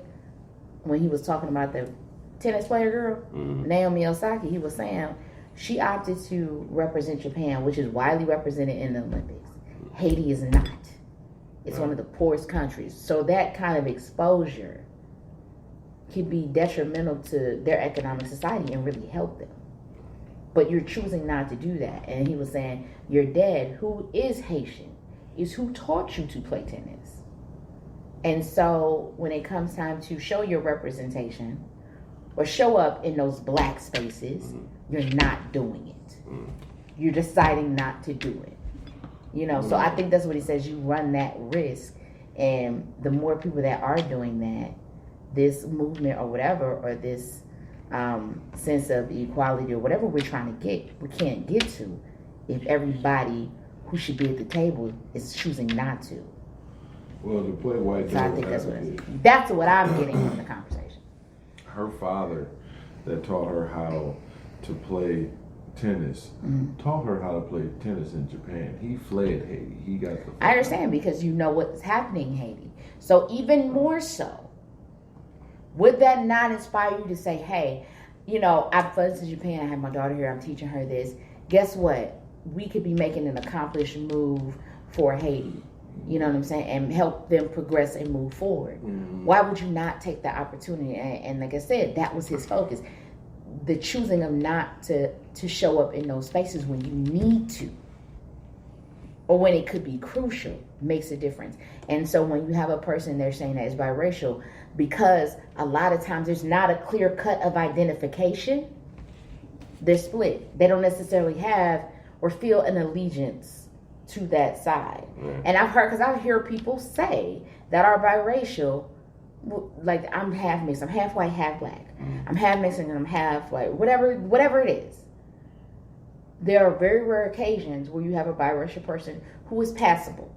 Speaker 4: when he was talking about the tennis player girl, Naomi Osaka, he was saying she opted to represent Japan, which is widely represented in the Olympics. Haiti is not. It's one of the poorest countries. So that kind of exposure could be detrimental to their economic society and really help them. But you're choosing not to do that. And he was saying, your dad, who is Haitian, is who taught you to play tennis. And so when it comes time to show your representation or show up in those black spaces, you're not doing it. You're deciding not to do it. So I think that's what he says. You run that risk. And the more people that are doing that, this movement or whatever, or this sense of equality or whatever we're trying to get, we can't get to if everybody who should be at the table is choosing not to.
Speaker 3: Well, to play white
Speaker 4: So I think that's what I'm getting from the conversation.
Speaker 3: Her father that taught her how to play tennis, taught her how to play tennis in Japan. He fled Haiti. He got the...
Speaker 4: I understand, because you know what's happening in Haiti. So even more so, would that not inspire you to say, hey, I've flown to Japan, I have my daughter here, I'm teaching her this. Guess what? We could be making an accomplished move for Haiti. You know what I'm saying? And help them progress and move forward. Why would you not take the opportunity? And like I said, that was his focus. The choosing of not to show up in those spaces when you need to, or when it could be crucial, makes a difference. And so when you have a person there saying that is biracial, because a lot of times there's not a clear cut of identification, they're split. They don't necessarily have or feel an allegiance to that side. And I've heard, because I hear people say that are biracial, like I'm half mixed, I'm half white, half black. I'm half Mexican, I'm half white, whatever it is. there are very rare occasions where you have a biracial person who is passable.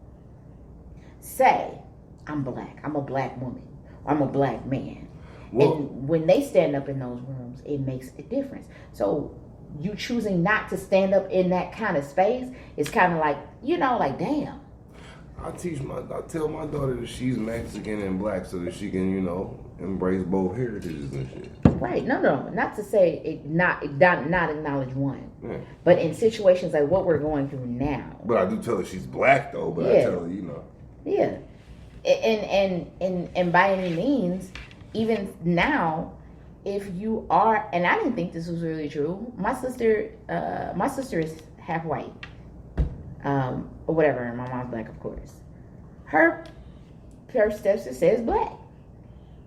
Speaker 4: Say, I'm black. I'm a black woman. Or I'm a black man. Well, and when they stand up in those rooms, it makes a difference. So you choosing not to stand up in that kind of space is kind of like, like, damn.
Speaker 5: I tell my daughter that she's Mexican and black so that she can, embrace both heritages and shit.
Speaker 4: Right. No. Not to say not acknowledge one. Yeah. But in situations like what we're going through now.
Speaker 5: But I do tell her she's black though, but I tell her,
Speaker 4: Yeah. And by any means, even now, if you are, and I didn't think this was really true. My sister is half white, or whatever. And my mom's black, of course. Her stepsister says black,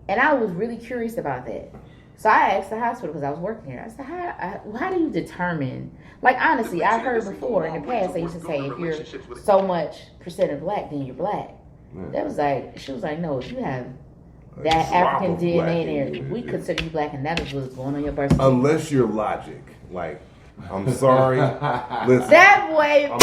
Speaker 4: and I was really curious about that. So I asked the hospital because I was working here. I said, "How do you determine?" Like honestly, I've heard before in the past they used to say if you're so much % black, then you're black. That was like, she was like, no, if you have that African DNA in there, we consider you black, and that is what's going on your birth certificate.
Speaker 5: Unless you're logic. Like, I'm sorry. Listen.
Speaker 4: That way. I'm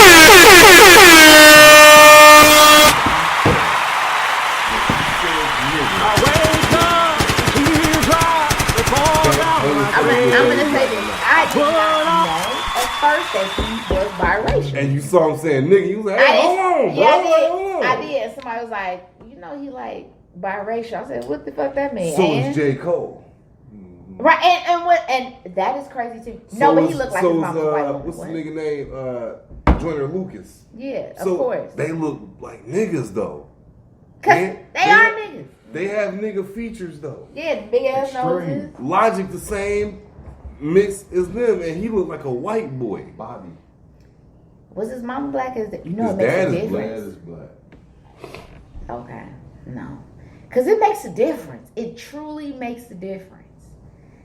Speaker 4: going to say this. I did not know at first that he was biracial.
Speaker 5: And you saw him saying nigga, you was like, hey, hold on, bro.
Speaker 4: I did. And somebody was like, he like biracial. I said, what the fuck that mean?
Speaker 5: So is J. Cole.
Speaker 4: Right, and that is crazy too. But he looked like his mama's white woman.
Speaker 5: What's the nigga name? Joyner Lucas.
Speaker 4: Yeah, of course.
Speaker 5: They look like niggas though.
Speaker 4: Cause they are niggas.
Speaker 5: They have nigga features though.
Speaker 4: Yeah, big ass noses.
Speaker 5: Logic the same mix as them, and he looked like a white boy.
Speaker 3: Bobby.
Speaker 4: Was his mama black? It makes a difference.
Speaker 3: His dad is black.
Speaker 4: Okay, no, because it makes a difference. It truly makes a difference.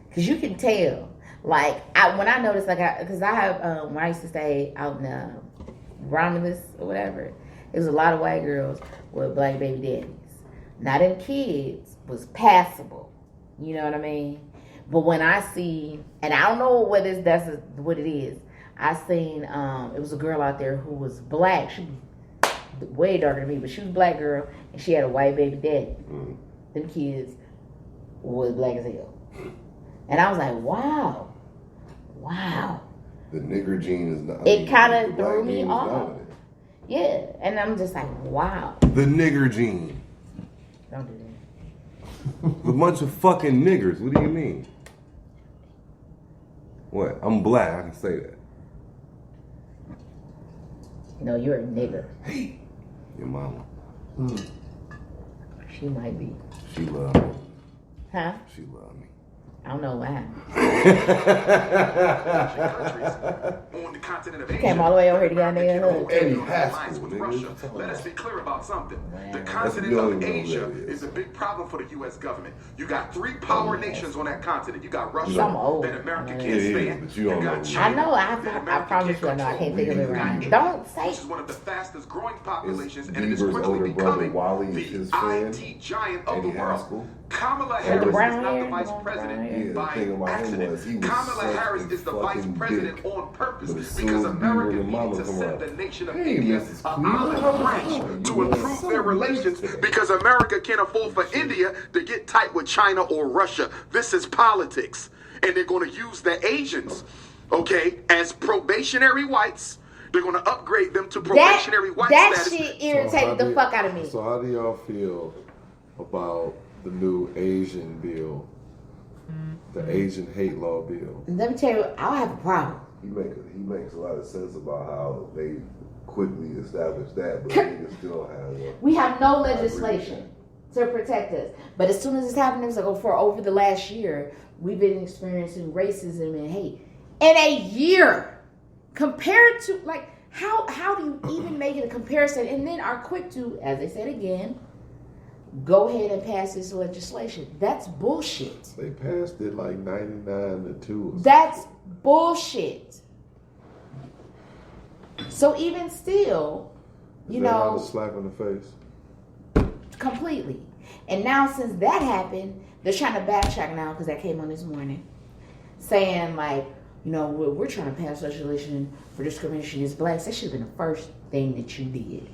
Speaker 4: Because you can tell. Like, when I noticed, because I have, when I used to stay out in Romulus or whatever, there was a lot of white girls with black baby daddies. Now, them kids was passable. You know what I mean? But when I see, and I don't know whether that's what it is, I seen, it was a girl out there who was black. She was way darker than me, but she was a black girl, and she had a white baby daddy. Them kids was black as hell. And I was like, wow.
Speaker 5: The nigger gene is not.
Speaker 4: It kind of threw me off. Yeah, and I'm just like, wow.
Speaker 5: The nigger gene.
Speaker 4: Don't do that.
Speaker 5: A bunch of fucking niggers. What do you mean? What? I'm black. I can say that.
Speaker 4: No, you're a nigger.
Speaker 5: Hey, your mama.
Speaker 4: She might be.
Speaker 5: She love me.
Speaker 4: Huh?
Speaker 5: She love me.
Speaker 4: I don't know why.
Speaker 10: On the continent of Asia,
Speaker 4: came all the way over here to get a
Speaker 10: hug. Let us be clear about something. The continent of Asia is a big problem for the U.S. government. You got 3 power nations on that continent. You got Russia that America can't stand. You got China.
Speaker 4: I promise you, I know. I can't think of it right. Don't say.
Speaker 10: Which is one of the fastest growing populations, and it is quickly becoming the IT giant of the world. Kamala Harris is not the vice president by accident. Kamala Harris is the vice president on purpose because America needed to send the nation of India an olive branch to improve their relations because America can't afford for India to get tight with China or Russia. This is politics. And they're going to use the Asians, as probationary whites. They're going to upgrade them to probationary white status.
Speaker 4: That shit irritated the fuck out of me.
Speaker 3: So how do y'all feel about the new Asian bill, the Asian hate law bill?
Speaker 4: Let me tell you, I don't have a problem.
Speaker 5: He makes a lot of sense about how they quickly established that, but niggas still have.
Speaker 4: We have no legislation to protect us, but as soon as it's happening, it's like for over the last year, we've been experiencing racism and hate in a year. Compared to how do you even make it a comparison? And then are quick to, as they said again, go ahead and pass this legislation. That's bullshit.
Speaker 3: They passed it like 99-2.
Speaker 4: That's bullshit. So even still, you know,
Speaker 3: not a slap in the face.
Speaker 4: Completely. And now since that happened, they're trying to backtrack now because that came on this morning, saying like, you know, we're trying to pass legislation for discrimination against blacks. That should have been the first thing that you did.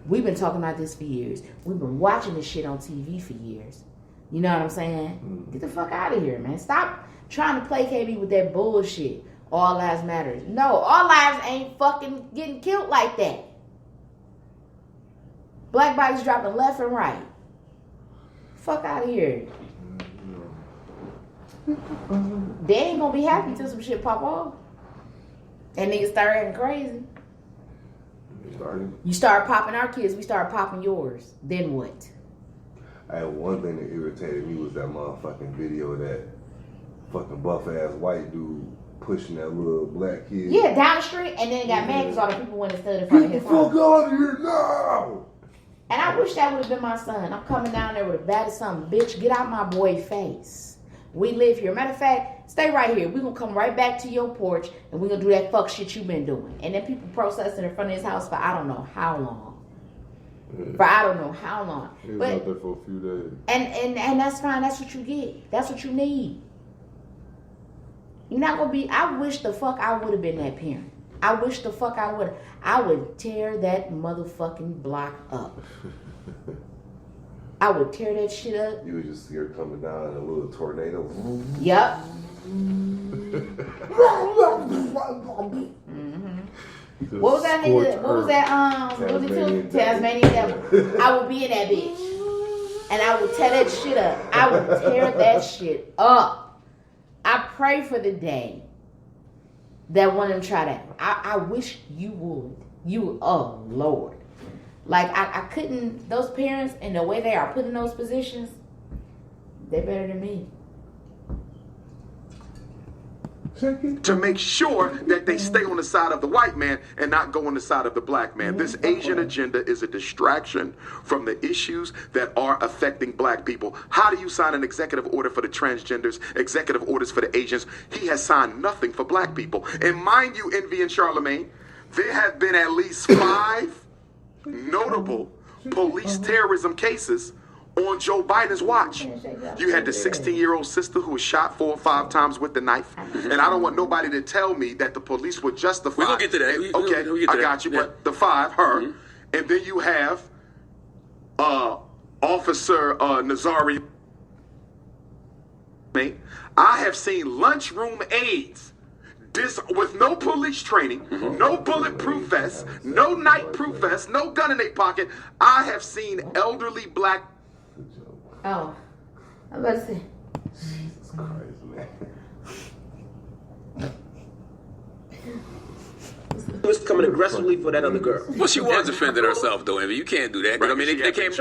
Speaker 4: We've been talking about this for years. We've been watching this shit on TV for years. You know what I'm saying? Get the fuck out of here, man. Stop trying to placate me with that bullshit. All lives matter. No, all lives ain't fucking getting killed like that. Black bodies dropping left and right. Fuck out of here. They ain't gonna be happy till some shit pop off. And niggas start acting crazy. You start popping our kids, we start popping yours. Then what?
Speaker 5: I had one thing that irritated me was that motherfucking video of that fucking buff ass white dude pushing that little black kid.
Speaker 4: Yeah, down the street, and then it got mad because all the people went and stood in front of his house.
Speaker 5: Fuck out of here now!
Speaker 4: And I wish that would have been my son. I'm coming down there with a bat or something. Bitch, get out my boy face. We live here. Matter of fact, stay right here. We're going to come right back to your porch, and we're going to do that fuck shit you been doing. And then people protesting in front of his house for I don't know how long. For I don't know how long.
Speaker 3: He was out there for a few days.
Speaker 4: And that's fine. That's what you get. That's what you need. You're not going to be... I wish the fuck I would have been that parent. I wish the fuck I would. I would tear that motherfucking block up. I would tear that shit up.
Speaker 5: You would just see her coming down in a little tornado.
Speaker 4: Yep. What was that nigga? What was that? Tasmanian Devil. I would be in that bitch, and I would tear that shit up. I would tear that shit up. I pray for the day that one of them try that. I wish you would. Oh Lord. Like, I couldn't, those parents and the way they are put in those positions, they're better than me.
Speaker 10: To make sure that they stay on the side of the white man and not go on the side of the black man. This Asian agenda is a distraction from the issues that are affecting black people. How do you sign an executive order for the transgenders, executive orders for the Asians? He has signed nothing for black people. And mind you, Envy and Charlemagne, there have been at least 5 notable police terrorism cases on Joe Biden's watch. You had the 16-year-old sister who was shot 4 or 5 times with the knife. And I don't want nobody to tell me that the police would justify.
Speaker 12: We're going to get to that.
Speaker 10: Okay, I got you. Yeah. But the 5, her. Mm-hmm. And then you have Officer Nazari. I have seen lunchroom aides with no police training, no bulletproof vests, no night-proof vests, no gun in their pocket. I have seen elderly black...
Speaker 4: Oh, I'm about to say.
Speaker 5: Jesus Christ, man.
Speaker 11: Was coming aggressively for that other girl.
Speaker 12: Well, she was defending herself, though, Envy. You can't do that. Right. I mean, they came.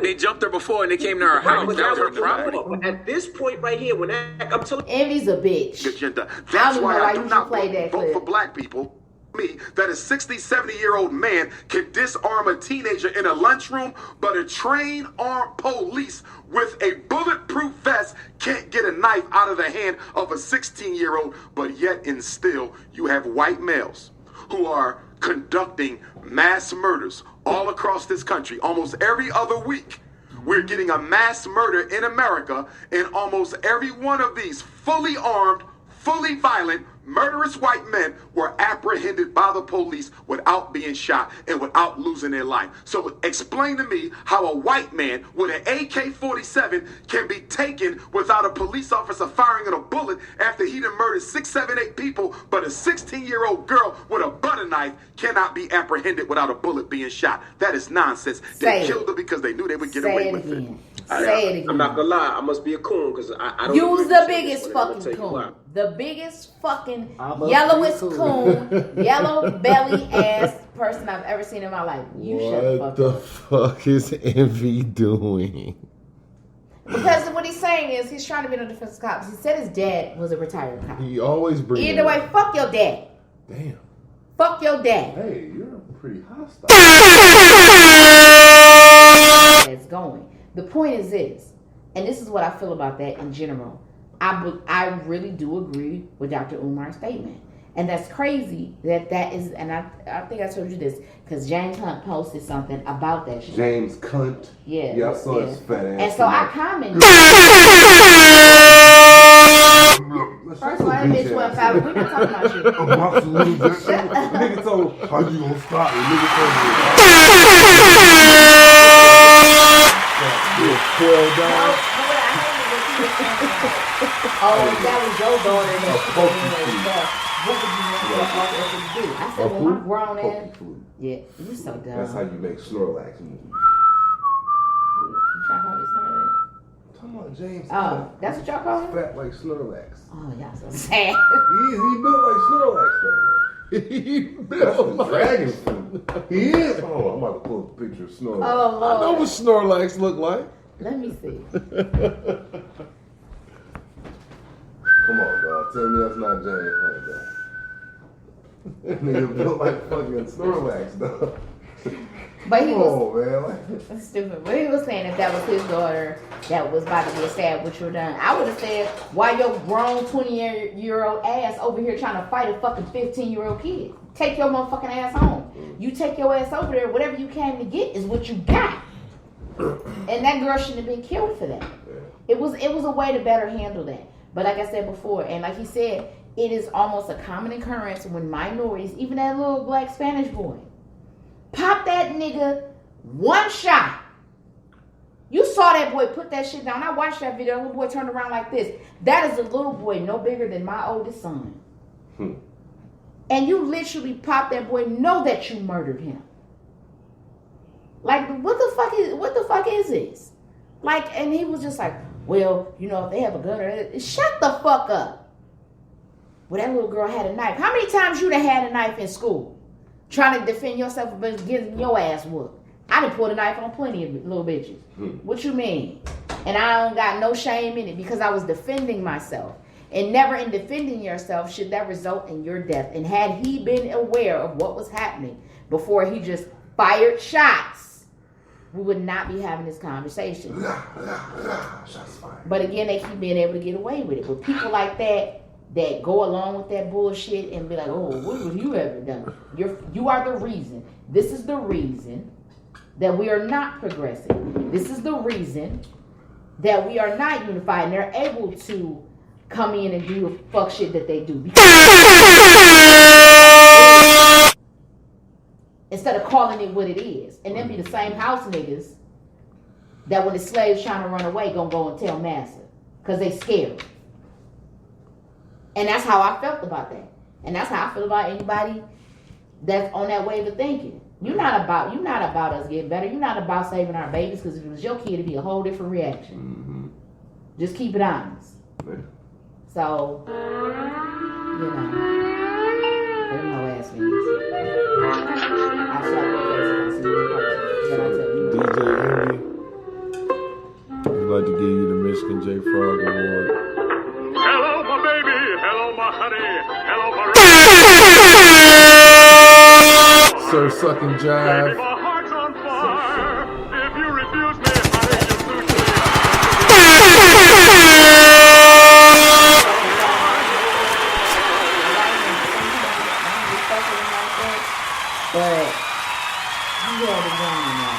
Speaker 12: They jumped her before, and they came to her house.
Speaker 11: But
Speaker 12: that was her property.
Speaker 11: But at this point right here, when I'm telling
Speaker 4: Envy's a bitch.
Speaker 10: Agenda. That's why I do not vote for black people. Me, that a 60, 70-year-old man can disarm a teenager in a lunchroom, but a trained armed police with a bulletproof vest can't get a knife out of the hand of a 16-year-old, but yet and still you have white males who are conducting mass murders all across this country. Almost every other week, we're getting a mass murder in America, and almost every one of these fully armed, fully violent, murderous white men were apprehended by the police without being shot and without losing their life. So explain to me how a white man with an AK-47 can be taken without a police officer firing a bullet after he done murdered 6, 7, 8 people, but a 16-year-old girl with a butter knife cannot be apprehended without a bullet being shot. That is nonsense. They killed her because they knew they would get away with it.
Speaker 4: Say it again.
Speaker 11: I'm not gonna lie. I must be a coon because I don't.
Speaker 4: You's the biggest fucking coon. The biggest fucking yellowest coon, yellow belly ass person I've ever seen in my life. You shut the fuck up.
Speaker 3: What the fuck is Envy doing?
Speaker 4: Because what he's saying is he's trying to be no defense of cops. He said his dad was a retired cop.
Speaker 3: He always brings.
Speaker 4: Either way, fuck your dad.
Speaker 3: Damn.
Speaker 4: Fuck your dad.
Speaker 3: Hey, you're pretty hostile.
Speaker 4: It's going. The point is this, and this is what I feel about that in general. I really do agree with Dr. Umar's statement. And that's crazy that is, and I think I told you this, because James Hunt posted something about that shit.
Speaker 5: James Cunt.
Speaker 4: Yeah.
Speaker 5: Yeah, I saw his fat ass.
Speaker 4: And so I commented. First of all, that bitch went foul. We're not talking about you.
Speaker 5: Nigga told, how you gonna stop me? Nigga told me.
Speaker 4: Oh, that was your daughter. What would you want to do? I said, well, my grown ass. Yeah, you so dumb.
Speaker 5: That's how you make Snorlax movies.
Speaker 4: You trying to call me Snorlax?
Speaker 5: Come on, James.
Speaker 4: Oh, that's what y'all call him?
Speaker 5: Fat like Snorlax.
Speaker 4: Oh, y'all so sad.
Speaker 5: He built like Snorlax though. He built like dragon fruit. He is. Oh, I'm about to pull a picture of Snorlax.
Speaker 4: Oh, Lord.
Speaker 3: I know what Snorlax look like.
Speaker 4: Let me see.
Speaker 5: Come on, dog. Tell me that's not James Hunt, dog. That nigga built like fucking Snorlax, dog.
Speaker 4: But he was
Speaker 5: man, like,
Speaker 4: that's stupid. But he was saying if that was his daughter that was about to get stabbed, what you're done. I would have said, why your grown 20-year-old ass over here trying to fight a fucking 15-year-old kid? Take your motherfucking ass home. You take your ass over there. Whatever you came to get is what you got. And that girl shouldn't have been killed for that. It was a way to better handle that. But like I said before, and like he said, it is almost a common occurrence when minorities, even that little black Spanish boy, pop that nigga one shot. You saw that boy put that shit down. I watched that video. The little boy turned around like this. That is a little boy no bigger than my oldest son. And you literally popped that boy, know that you murdered him. Like, what the fuck is this? Like, and he was just like, well, you know, if they have a gun or shut the fuck up. Well, that little girl had a knife. How many times you done had a knife in school? Trying to defend yourself against getting your ass whooped. I done pulled a knife on plenty of little bitches. What you mean? And I don't got no shame in it because I was defending myself. And never in defending yourself should that result in your death. And had he been aware of what was happening before he just fired shots, we would not be having this conversation. But again, they keep being able to get away with it. With people like that go along with that bullshit and be like, oh, what have you ever done? You are the reason. This is the reason that we are not progressing. This is the reason that we are not unified. And they're able to come in and do the fuck shit that they do. Instead of calling it what it is. And then be the same house niggas that when the slaves trying to run away gonna go and tell massa. Because they scared. And that's how I felt about that. And that's how I feel about anybody that's on that wave of thinking. You're not about us getting better. You're not about saving our babies, because if it was your kid, it'd be a whole different reaction. Just keep it honest. So, you know, there's no ass means. I slap your face if I see you in person. Then I tell you.
Speaker 3: DJ Envy, I'd like to give you the Michigan J. Frog Award.
Speaker 2: Hello, my baby. Hello, my honey. Hello, my
Speaker 3: Sir Sucking Jive.
Speaker 2: Baby, my heart's on fire. If you refuse me, I hate you too.
Speaker 4: But you got it wrong now.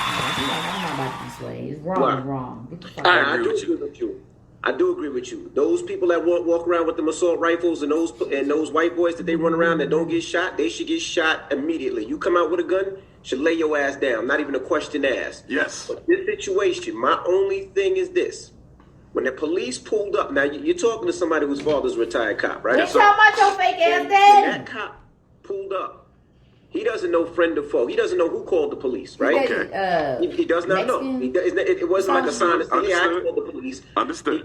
Speaker 4: I'm not about to be swayed. It's wrong. It's wrong. Get the fuck out.
Speaker 11: I do agree with you. I do agree with you. Those people that walk around with them assault rifles and those white boys that they run around that don't get shot, they should get shot immediately. You come out with a gun, should lay your ass down. Not even a question asked.
Speaker 10: Yes.
Speaker 11: But this situation, my only thing is this. When the police pulled up, now you're talking to somebody whose father's a retired cop, right?
Speaker 4: You talking about your fake ass
Speaker 11: When
Speaker 4: daddy?
Speaker 11: that cop pulled up, he doesn't know friend or foe. He doesn't know who called the police, right? He does not know. It wasn't like a sign that said, "Yeah, I called the police."
Speaker 10: Understood.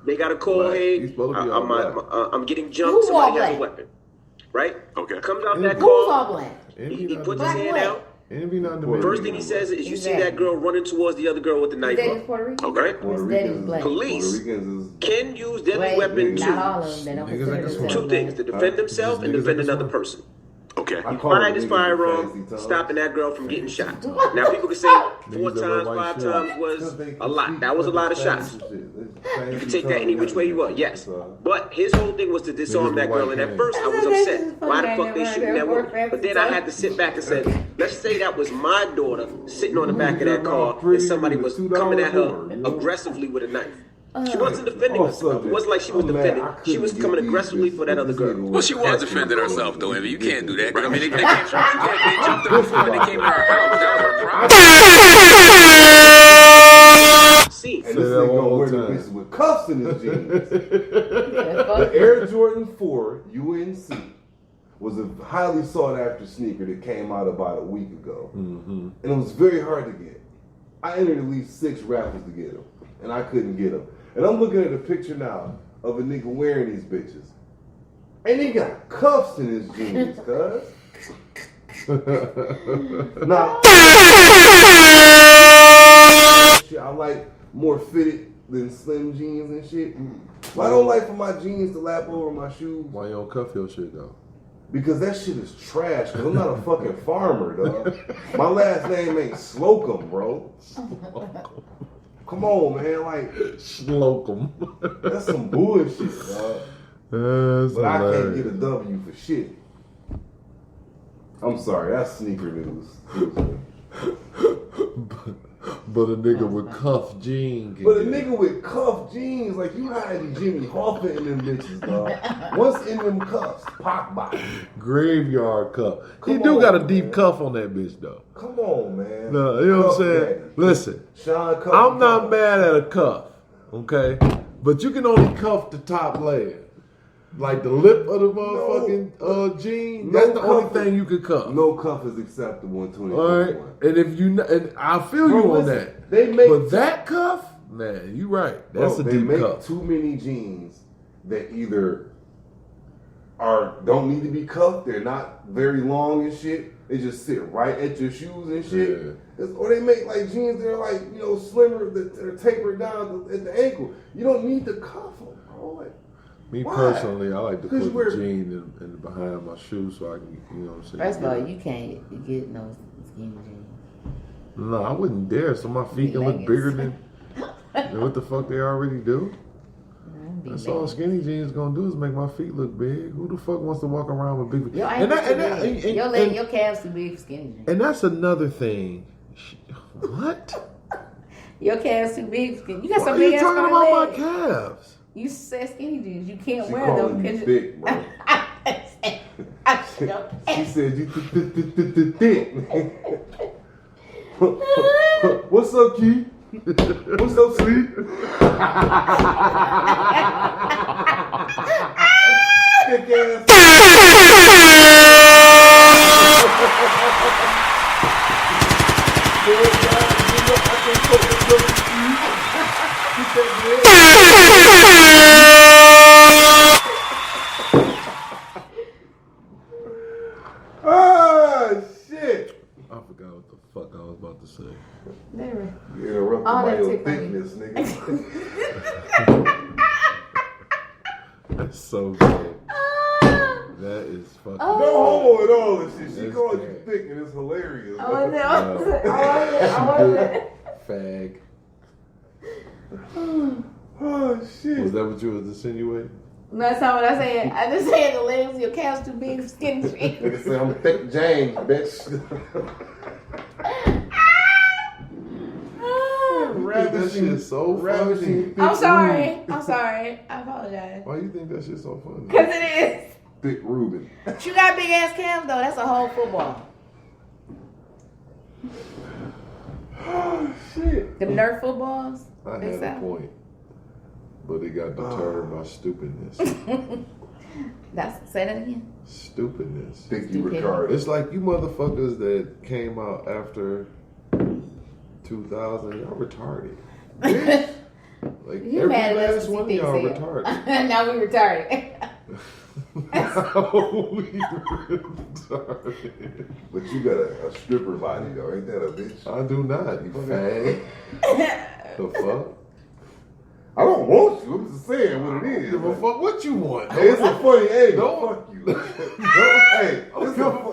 Speaker 11: They got a call. Hey, I'm getting jumped.
Speaker 4: Who's
Speaker 11: Somebody
Speaker 4: all
Speaker 11: has a
Speaker 4: black?
Speaker 11: weapon, right?
Speaker 10: Okay.
Speaker 11: Comes out that
Speaker 4: Who's all
Speaker 11: call.
Speaker 4: black?
Speaker 11: He puts his hand out. First thing he says is, "You see that girl running towards the other girl with the knife
Speaker 4: His daddy's
Speaker 11: up."
Speaker 4: Puerto Rican.
Speaker 11: Okay.
Speaker 4: His daddy's black.
Speaker 11: Police can use deadly weapon
Speaker 4: not all of them. They don't consider themselves
Speaker 11: two things: to defend themselves and defend another person.
Speaker 10: Okay.
Speaker 11: He fired his firearm, stopping that girl from getting shot. Now people can say 4 times, 5 times was a lot. That was a lot of shots. You can take that any which way you want, yes. But his whole thing was to disarm that girl. And at first I was upset. Why the fuck they shooting that woman? But then I had to sit back and say, let's say that was my daughter sitting on the back of that car and somebody was coming at her aggressively with a knife. She wasn't defending herself. It wasn't like she was defending. She was coming aggressively for that other girl.
Speaker 12: Well, she was defending herself, though, Envy. You can't do that. I mean, they jumped her before and they came to her house. That was her problem.
Speaker 5: See, and this nigga gonna wear the bitches with cuffs in his jeans. The Air Jordan 4 UNC was a highly sought after sneaker that came out about a week ago. And it was very hard to get. I entered at least 6 raffles to get them, and I couldn't get them. And I'm looking at a picture now of a nigga wearing these bitches. And he got cuffs in his jeans, cuz. Now, I like more fitted than slim jeans and shit. But I don't like for my jeans to lap over my shoes.
Speaker 3: Why you don't cuff your shit, though?
Speaker 5: Because that shit is trash, because I'm not a fucking farmer, dog. My last name ain't Slocum, bro. Come on, man, like...
Speaker 3: Slocum.
Speaker 5: That's some bullshit, dog. But I can't get a W for shit. I'm sorry, that's sneaker news.
Speaker 3: But a nigga with cuff jeans.
Speaker 5: But a nigga with cuff jeans, like you hiding Jimmy Hoffa in them bitches, dog. What's in them cuffs? Pop body.
Speaker 3: Graveyard cuff. He do got a deep cuff on that bitch, though.
Speaker 5: Come on, man.
Speaker 3: No, you know what I'm saying? Listen, I'm not mad at a cuff, okay? But you can only cuff the top layer. Like the lip of the motherfucking jean, that's the only thing you could cuff.
Speaker 5: No cuff is acceptable in 2021.
Speaker 3: All right, and if you, and I feel you on that. But that cuff, man, you right. That's a deep cuff.
Speaker 5: They make too many jeans that either don't need to be cuffed. They're not very long and shit. They just sit right at your shoes and shit. Yeah. Or they make like jeans that are like, you know, slimmer, that are tapered down at the ankle. You don't need to cuff them, bro. Like,
Speaker 3: me personally, I like to put the jean in behind my shoes so I can, you know what I'm saying?
Speaker 4: First of all, you can't get no skinny jeans.
Speaker 3: No, I wouldn't dare. So my feet can look bigger than what the fuck they already do. That's all skinny jeans gonna do is make my feet look big. Who the fuck wants to walk around with big feet?
Speaker 4: Your calves too big for skinny jeans.
Speaker 3: And that's another thing. What?
Speaker 4: Your calves too big for skinny. You got
Speaker 3: Why
Speaker 4: some big ass
Speaker 3: you talking about my calves?
Speaker 4: You said skinny jeans. You can't wear them.
Speaker 5: You thick, bro. She said you thick. What's up, Key? What's up, Sleep? Thick ass. Ah, shit.
Speaker 3: I forgot what the fuck I was about to say.
Speaker 5: You interrupted by your thickness, nigga.
Speaker 3: That's so good. That is fucking.
Speaker 5: No homo at all and shit. She called you thick and it's hilarious.
Speaker 4: I wasn't.
Speaker 3: Fag.
Speaker 5: Oh shit.
Speaker 3: Was that what you was insinuating?
Speaker 4: No, that's not what I said. I just said the legs of your calves too big for skinny jeans.
Speaker 5: Nigga say I'm thick James, bitch.
Speaker 3: That shit is so funny.
Speaker 4: I'm sorry. I apologize.
Speaker 3: Why you think that shit's so funny?
Speaker 4: Because it is.
Speaker 5: Thick Reuben.
Speaker 4: But you got big ass calves though. That's a whole football.
Speaker 5: Oh shit.
Speaker 4: The Nerf footballs.
Speaker 3: I had a point, but it got deterred by stupidness.
Speaker 4: Say that again.
Speaker 3: Stupidness.
Speaker 5: Think you retarded.
Speaker 3: It's like you motherfuckers that came out after 2000. Y'all retarded. Like
Speaker 4: You
Speaker 3: every
Speaker 4: mad at us
Speaker 3: last one of y'all retarded.
Speaker 4: Now we retarded.
Speaker 5: But you got a stripper body though, ain't that a bitch?
Speaker 3: I do not, you fag. The fuck?
Speaker 5: I don't want you. I'm just saying what it is.
Speaker 3: Give a fuck what you want.
Speaker 5: Hey, it's a funny angle.
Speaker 3: Don't.
Speaker 5: Fuck you.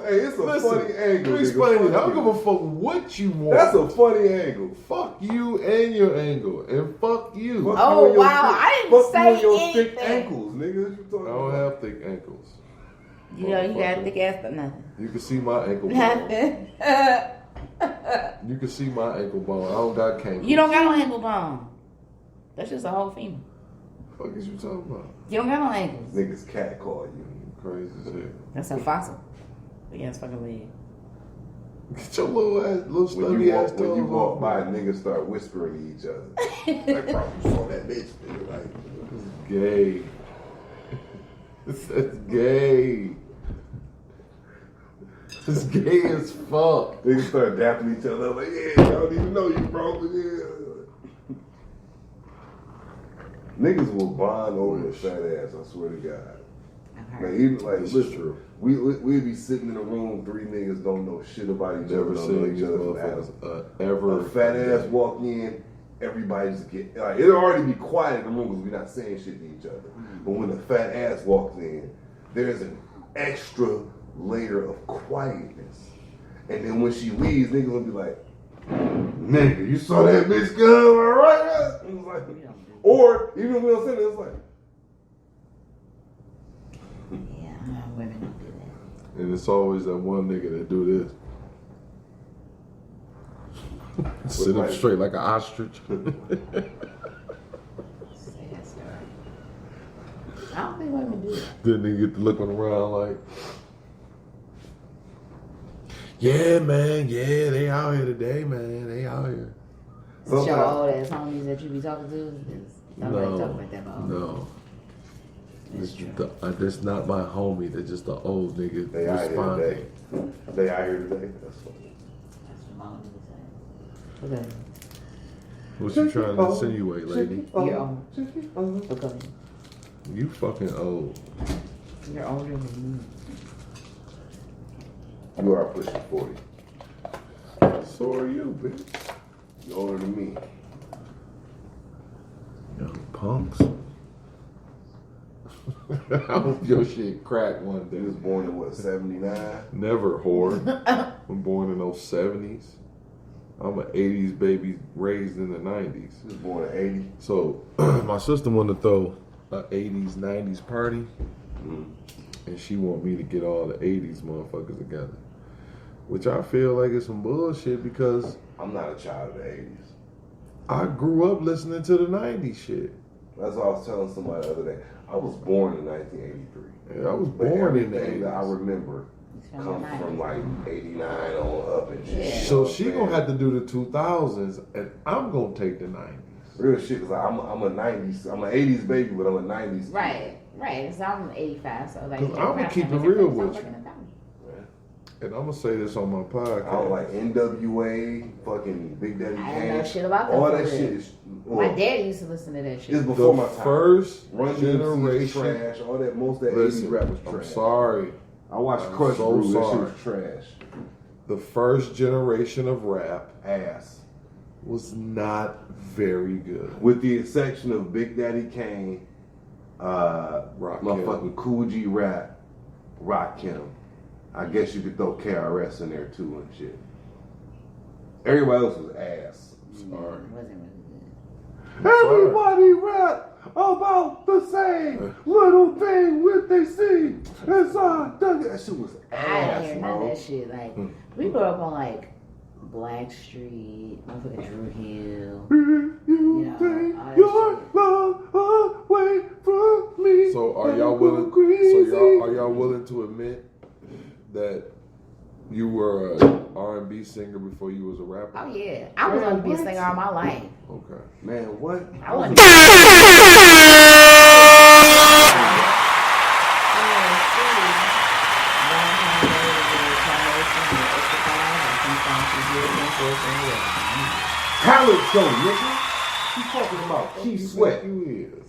Speaker 5: It's a funny angle.
Speaker 3: Let me explain it. I don't give a fuck what you want.
Speaker 5: That's a funny angle.
Speaker 3: Fuck you and your angle. And fuck you.
Speaker 5: Fuck
Speaker 4: Oh,
Speaker 5: you
Speaker 4: wow. I didn't say
Speaker 5: you and your
Speaker 4: anything.
Speaker 5: thick ankles, nigga. What you talking
Speaker 3: I don't
Speaker 5: about?
Speaker 3: have thick ankles.
Speaker 4: You know, you got a thick ass but nothing.
Speaker 3: You can see my ankle bone.
Speaker 4: Nothing.
Speaker 3: You can see my ankle bone. I don't got cankles.
Speaker 4: You don't got no ankle bone. That's just a whole female.
Speaker 3: What the fuck is you talking about?
Speaker 4: You don't got no ankles.
Speaker 5: Niggas cat call you.
Speaker 3: Crazy shit.
Speaker 4: That's a fossil. Big ass fucking leg.
Speaker 3: Get your little ass, little
Speaker 5: When
Speaker 3: stubby
Speaker 5: you
Speaker 3: ass
Speaker 5: walk, when you
Speaker 3: toes
Speaker 5: walk
Speaker 3: off,
Speaker 5: by,
Speaker 3: man.
Speaker 5: niggas start whispering to each other. Like, bro, you saw that bitch, nigga. Like,
Speaker 3: Gay. That's gay. It's gay as fuck.
Speaker 5: niggas start dapping each other up. Like, yeah, I don't even know you, bro. But yeah. Niggas will bond over a fat ass, I swear to God. Like, even, like,
Speaker 3: This is
Speaker 5: listen,
Speaker 3: true.
Speaker 5: we'd be sitting in a room, 3 niggas don't know shit about each other,
Speaker 3: Never
Speaker 5: don't know
Speaker 3: seen
Speaker 5: each
Speaker 3: these
Speaker 5: other from
Speaker 3: motherfuckers
Speaker 5: Adam.
Speaker 3: ever.
Speaker 5: A fat ass walk in, everybody just get, like, it'll already be quiet in the room because we're not saying shit to each other. But when a fat ass walks in, there's an extra layer of quietness. And then when she leaves, niggas will be like, nigga, you saw that bitch come, right? It was like, or even if we don't say it, it's like,
Speaker 4: Yeah, women don't do that.
Speaker 3: And it's always that one nigga that do this. Sit up straight like an ostrich.
Speaker 4: I don't think women do that.
Speaker 3: Then they get to looking around like, yeah, man, yeah, they out here today, man, they out here.
Speaker 4: It's your old ass homies that you be talking to. Nobody talk like that about.
Speaker 3: No. That's not my homie. They're just the old nigga
Speaker 5: they out here today.
Speaker 3: responding.
Speaker 5: They out here today. That's funny.
Speaker 4: That's what my nigga say. Okay.
Speaker 3: What you trying to insinuate, lady?
Speaker 4: You're old. Okay.
Speaker 3: You fucking old.
Speaker 4: You're older than me.
Speaker 5: You are pushing 40.
Speaker 3: So are you, bitch.
Speaker 5: You're older than me.
Speaker 3: Young punks. I hope your shit crack one day.
Speaker 5: You was born in what, 79?
Speaker 3: Never, whore. I'm born in those 70s. I'm an 80s baby raised in the 90s.
Speaker 5: You was born in 80?
Speaker 3: So my sister wanted to throw an 80s, 90s party. And she want me to get all the 80s motherfuckers together. Which I feel like is some bullshit because
Speaker 5: I'm not a child of the 80s.
Speaker 3: I grew up listening to the 90s shit.
Speaker 5: That's what I was telling somebody the other day. I was born in 1983.
Speaker 3: Yeah, I was
Speaker 5: But
Speaker 3: born in the
Speaker 5: everything
Speaker 3: 80s.
Speaker 5: that I remember comes from like 89 on up and shit.
Speaker 3: So she gonna have to do the 2000s, and I'm gonna take the 90s.
Speaker 5: Real shit, cause I'm a 90s, I'm an 80s baby, but I'm a 90s kid.
Speaker 4: Right. So I'm 85, so like.
Speaker 3: Cause I'm gonna keep it real with you. And I'm gonna say this on my podcast.
Speaker 5: I don't like NWA, fucking Big Daddy Kane.
Speaker 4: I don't know shit about that.
Speaker 5: All
Speaker 4: for
Speaker 5: that
Speaker 4: real.
Speaker 5: shit is.
Speaker 4: My daddy used to listen to that shit.
Speaker 5: It's before my time.
Speaker 3: First
Speaker 5: Run
Speaker 3: generation.
Speaker 5: DMC trash. All that, most of that
Speaker 3: Listen,
Speaker 5: 80s rap was
Speaker 3: I'm
Speaker 5: trash.
Speaker 3: sorry.
Speaker 5: I watched
Speaker 3: I'm
Speaker 5: Crush
Speaker 3: so
Speaker 5: Brew. That
Speaker 3: sorry.
Speaker 5: shit was trash.
Speaker 3: The first generation of rap
Speaker 5: Ass.
Speaker 3: was not very good.
Speaker 5: With the exception of Big Daddy Kane, motherfucking Cool G Rap, Rakim. I guess you could throw KRS in there too and shit. Everybody else was ass.
Speaker 3: I'm sorry.
Speaker 5: Everybody rap about the same little thing what they see. That shit was
Speaker 4: I
Speaker 5: ass,
Speaker 4: didn't hear none of
Speaker 5: bro.
Speaker 4: that shit. Like, we grew up on like Black Street, motherfucking Drew Hill. You know, all that
Speaker 5: Love away from me.
Speaker 3: So are y'all willing? So are y'all willing to admit that you were an R&B singer before you was a rapper?
Speaker 4: Oh yeah, I was going to be a singer all my life.
Speaker 3: Okay.
Speaker 5: Man, what?
Speaker 4: I wasn't.
Speaker 5: Talent show, nigga. You talking about Key Sweat?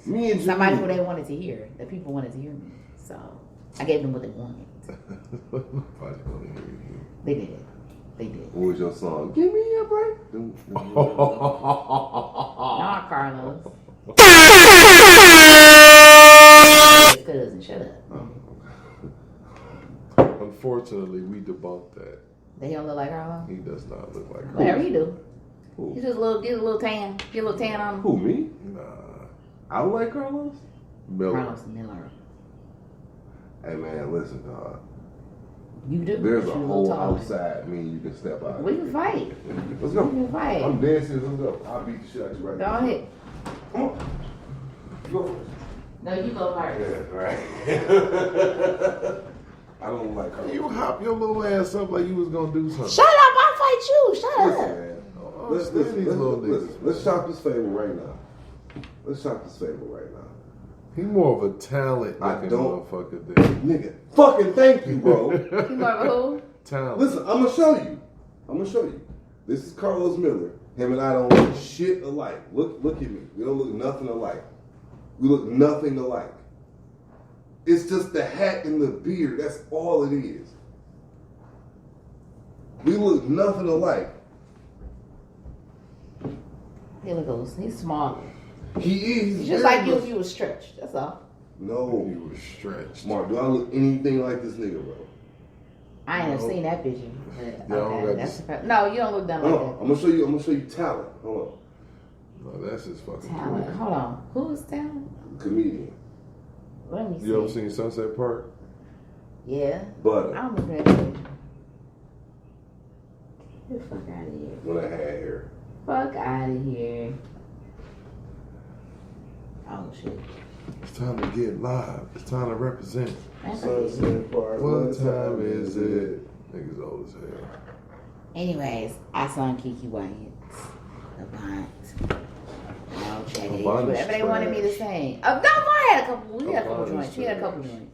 Speaker 5: Me and
Speaker 4: Somebody who they wanted to hear. The people wanted to hear me, so I gave them what they wanted. They did. They did.
Speaker 5: What was your song? Give me a break.
Speaker 4: Nah, Carlos. Cousin, shut up.
Speaker 3: Unfortunately, we debunked that.
Speaker 4: They don't look like Carlos.
Speaker 3: He does not look like
Speaker 4: Whatever
Speaker 3: Carlos.
Speaker 4: he do. He just get a little tan. Get a little tan on him.
Speaker 5: Who, me?
Speaker 3: Nah.
Speaker 5: I look like Carlos?
Speaker 3: Miller.
Speaker 4: Carlos Miller.
Speaker 5: Hey, man, listen, dog.
Speaker 4: You do.
Speaker 5: There's a
Speaker 4: You
Speaker 5: hole
Speaker 4: taller.
Speaker 5: outside me and you can step out.
Speaker 4: We can fight.
Speaker 5: Let's go.
Speaker 4: We can fight.
Speaker 5: I'm dead serious. Let's go. I'll beat the shit out you right
Speaker 4: Go
Speaker 5: now.
Speaker 4: ahead.
Speaker 5: Come on. You go first.
Speaker 4: No, you go first.
Speaker 5: Yeah, right. I don't like her.
Speaker 3: You hop your little ass up like you was gonna do something.
Speaker 4: Shut up! I'll fight you. Shut up.
Speaker 5: Let's chop this favor right now. Let's chop this favor right now.
Speaker 3: He more of a talent looking motherfucker than
Speaker 5: nigga. Fucking thank you, bro.
Speaker 4: You more of a who?
Speaker 3: Talent.
Speaker 5: Listen, I'm gonna show you. This is Carlos Miller. Him and I don't look shit alike. Look at me. We don't look nothing alike. We look nothing alike. It's just the hat and the beard. That's all it is. We look nothing alike.
Speaker 4: He looks. He's smaller.
Speaker 5: He is.
Speaker 4: He's just like you if you was stretched. That's all.
Speaker 5: No.
Speaker 3: You was stretched.
Speaker 5: Mark, do I look anything like this nigga, bro?
Speaker 4: I ain't never seen that picture.
Speaker 3: No,
Speaker 4: Okay, no, you don't look done like that.
Speaker 5: I'm gonna show you talent. Hold on.
Speaker 3: No, that's his fucking
Speaker 4: Talent.
Speaker 3: career.
Speaker 4: Hold on. Who is talent?
Speaker 5: Comedian.
Speaker 4: Let me see.
Speaker 3: You ever seen Sunset Park?
Speaker 4: Yeah.
Speaker 5: Butter.
Speaker 4: I don't look at it. Get the fuck out of here.
Speaker 5: When I had hair.
Speaker 4: Fuck out of here. Oh shit.
Speaker 3: It's time to get live. It's time to represent.
Speaker 5: Sunset Park.
Speaker 3: What time is it? Niggas old as hell.
Speaker 4: Anyways, I saw Kiki Wyatt's Avant. I'll check it.
Speaker 3: Avant is
Speaker 4: Whatever they wanted me to
Speaker 3: trash.
Speaker 4: sing. Davon had a couple. We had a couple
Speaker 3: Avant is
Speaker 4: joints. She had a couple
Speaker 3: trash.
Speaker 4: joints.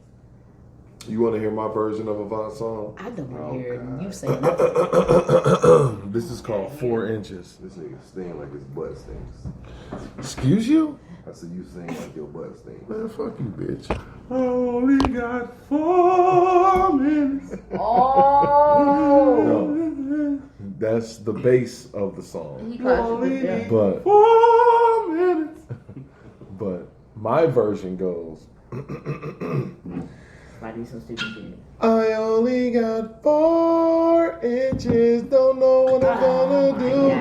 Speaker 3: You want to hear my version of Avant song?
Speaker 4: I don't want to hear you sing that.
Speaker 3: This is called 4 Inches.
Speaker 5: This nigga sting like his butt stinks.
Speaker 3: Excuse you?
Speaker 5: I said you sing like your butt stinks.
Speaker 3: Man, fuck you, bitch.
Speaker 5: I only got 4 minutes.
Speaker 4: Oh.
Speaker 3: No. That's the base of the song.
Speaker 4: He called you the
Speaker 3: But
Speaker 5: 4 minutes.
Speaker 3: But my version goes.
Speaker 4: Why do you so stupid shit?
Speaker 3: I only got 4 inches. Don't know what I'm gonna do.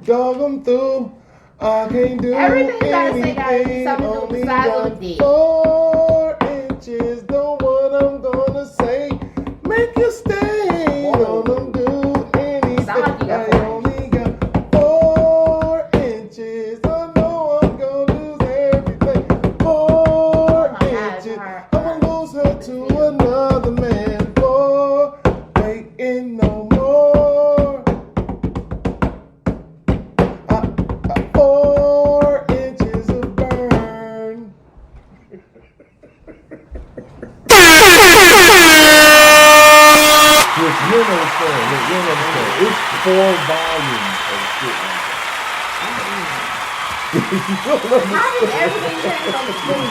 Speaker 3: Dog, I'm through. I can't do
Speaker 4: Everything you gotta say got
Speaker 3: anything.
Speaker 4: something to do with
Speaker 3: Only
Speaker 4: the size of
Speaker 3: got
Speaker 4: a dick.
Speaker 3: 4 inches. Don't what I'm gonna say. Make you stay. Don't do anything.
Speaker 4: Sound like you got
Speaker 3: I only got 4 inches. I know I'm gonna lose everything. 4 inches. I'm gonna lose her to another man. 4 waiting no more. 4 inches of burn. Look, you don't understand. Look, you don't understand. It's 4 volumes of shit. You don't understand.
Speaker 4: How did everything change on the screen?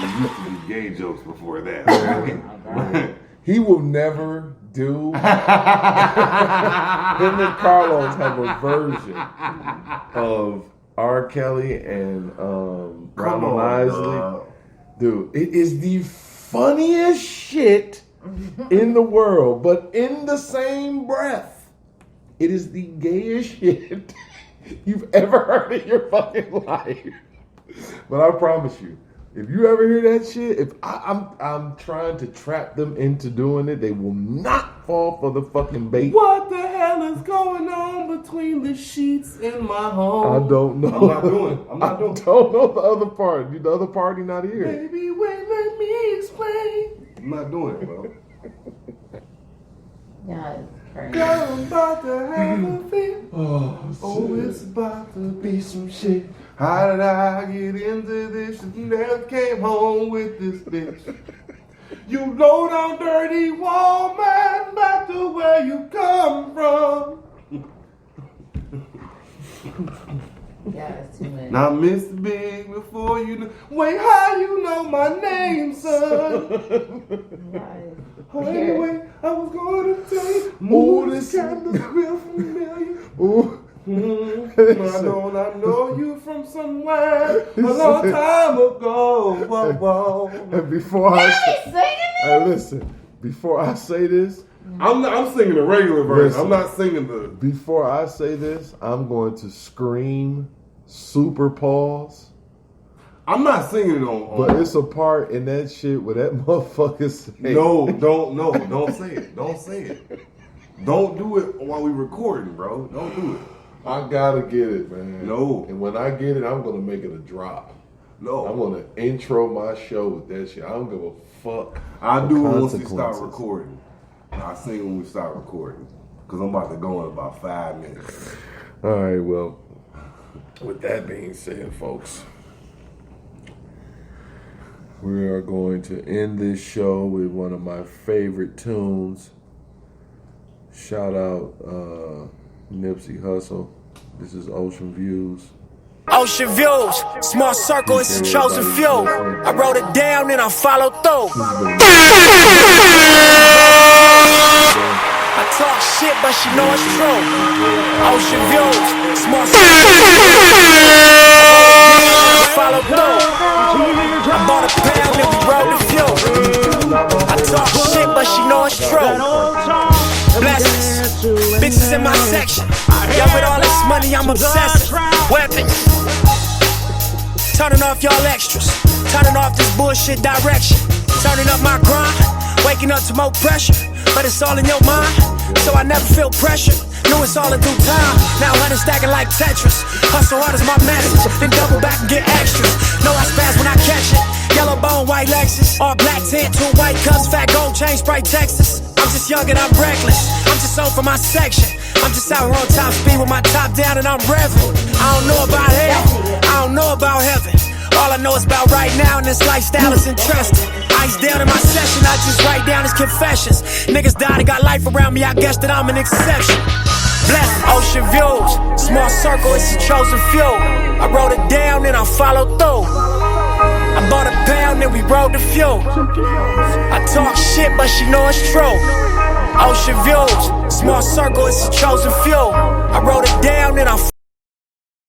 Speaker 5: It used to be gay jokes before that.
Speaker 3: He will never do. Him and Carlos have a version of R. Kelly and Ronald Isley. Dude, it is the funniest shit in the world, but in the same breath, it is the gayest shit you've ever heard in your fucking life. But I promise you, if you ever hear that shit, if I'm trying to trap them into doing it, they will not fall for the fucking bait.
Speaker 5: What the hell is going on between the sheets in my home?
Speaker 3: I don't know.
Speaker 5: I'm not doing it. I'm not doing it.
Speaker 3: I don't know the other part. The other party not here.
Speaker 5: Baby, wait, let me explain. I'm not doing it, bro.
Speaker 4: Yeah, it's crazy.
Speaker 5: Girl, I'm about to have a fit.
Speaker 3: Oh,
Speaker 5: It's about to be some shit. How did I get into this? You never came home with this bitch. You low down dirty woman, back to where you come from.
Speaker 4: Yeah, it's too much.
Speaker 5: Now, Mr. Big, before you know, wait, how you know my name, son? Anyway, I was going to tell you, this kind of real familiar.
Speaker 3: Ooh.
Speaker 5: I know you from somewhere a long time ago. Whoa, whoa.
Speaker 3: And before listen, before I say this,
Speaker 5: I'm singing the regular version.
Speaker 3: Listen.
Speaker 5: I'm not singing the.
Speaker 3: before I say this, I'm going to scream super pause.
Speaker 5: I'm not singing it on.
Speaker 3: But it's a part in that shit where that motherfucker say,
Speaker 5: don't say it. Don't say it. Don't do it while we recording, bro. Don't do it.
Speaker 3: I gotta get it, man.
Speaker 5: No.
Speaker 3: And when I get it, I'm gonna make it a drop.
Speaker 5: No.
Speaker 3: I'm gonna intro my show with that shit. I don't give a fuck.
Speaker 5: I do it once we start recording. I sing when we start recording. Because I'm about to go in about 5 minutes.
Speaker 3: All right, well, with that being said, folks, we are going to end this show with one of my favorite tunes. Shout out Nipsey Hussle. This is Ocean Views.
Speaker 13: Ocean views, small circle, it's a chosen few. I wrote it down and I followed through. I talk shit, but she know it's true. Ocean views, small circle, I followed through. I bought a pound and we rode the few. I talk shit, but she know it's true. Blessings, bitches in my section. Yo, with all this money, I'm obsessive. Weapons, turning off y'all extras. Turning off this bullshit direction. Turning up my grind, waking up to more pressure. But it's all in your mind, so I never feel pressure. Knew it's all in due time, now 100 stacking like Tetris. Hustle hard is my message, then double back and get extras. Know I spaz when I catch it. Yellow bone, white Lexus. All black tint, 2 white cups, fat gold chain, Sprite Texas. I'm just young and I'm reckless, I'm just on for my section. I'm just out here on top speed with my top down and I'm revving. I don't know about hell, I don't know about heaven. All I know is about right now and this lifestyle is interesting. Ice down in my session, I just write down his confessions. Niggas died and got life around me, I guess that I'm an exception. Blessed ocean views, small circle, it's a chosen few. I wrote it down and I followed through. I bought a pound and we rode the few. I talk shit, but she know it's true. Ocean views, small circle, it's a chosen few. I wrote it down and I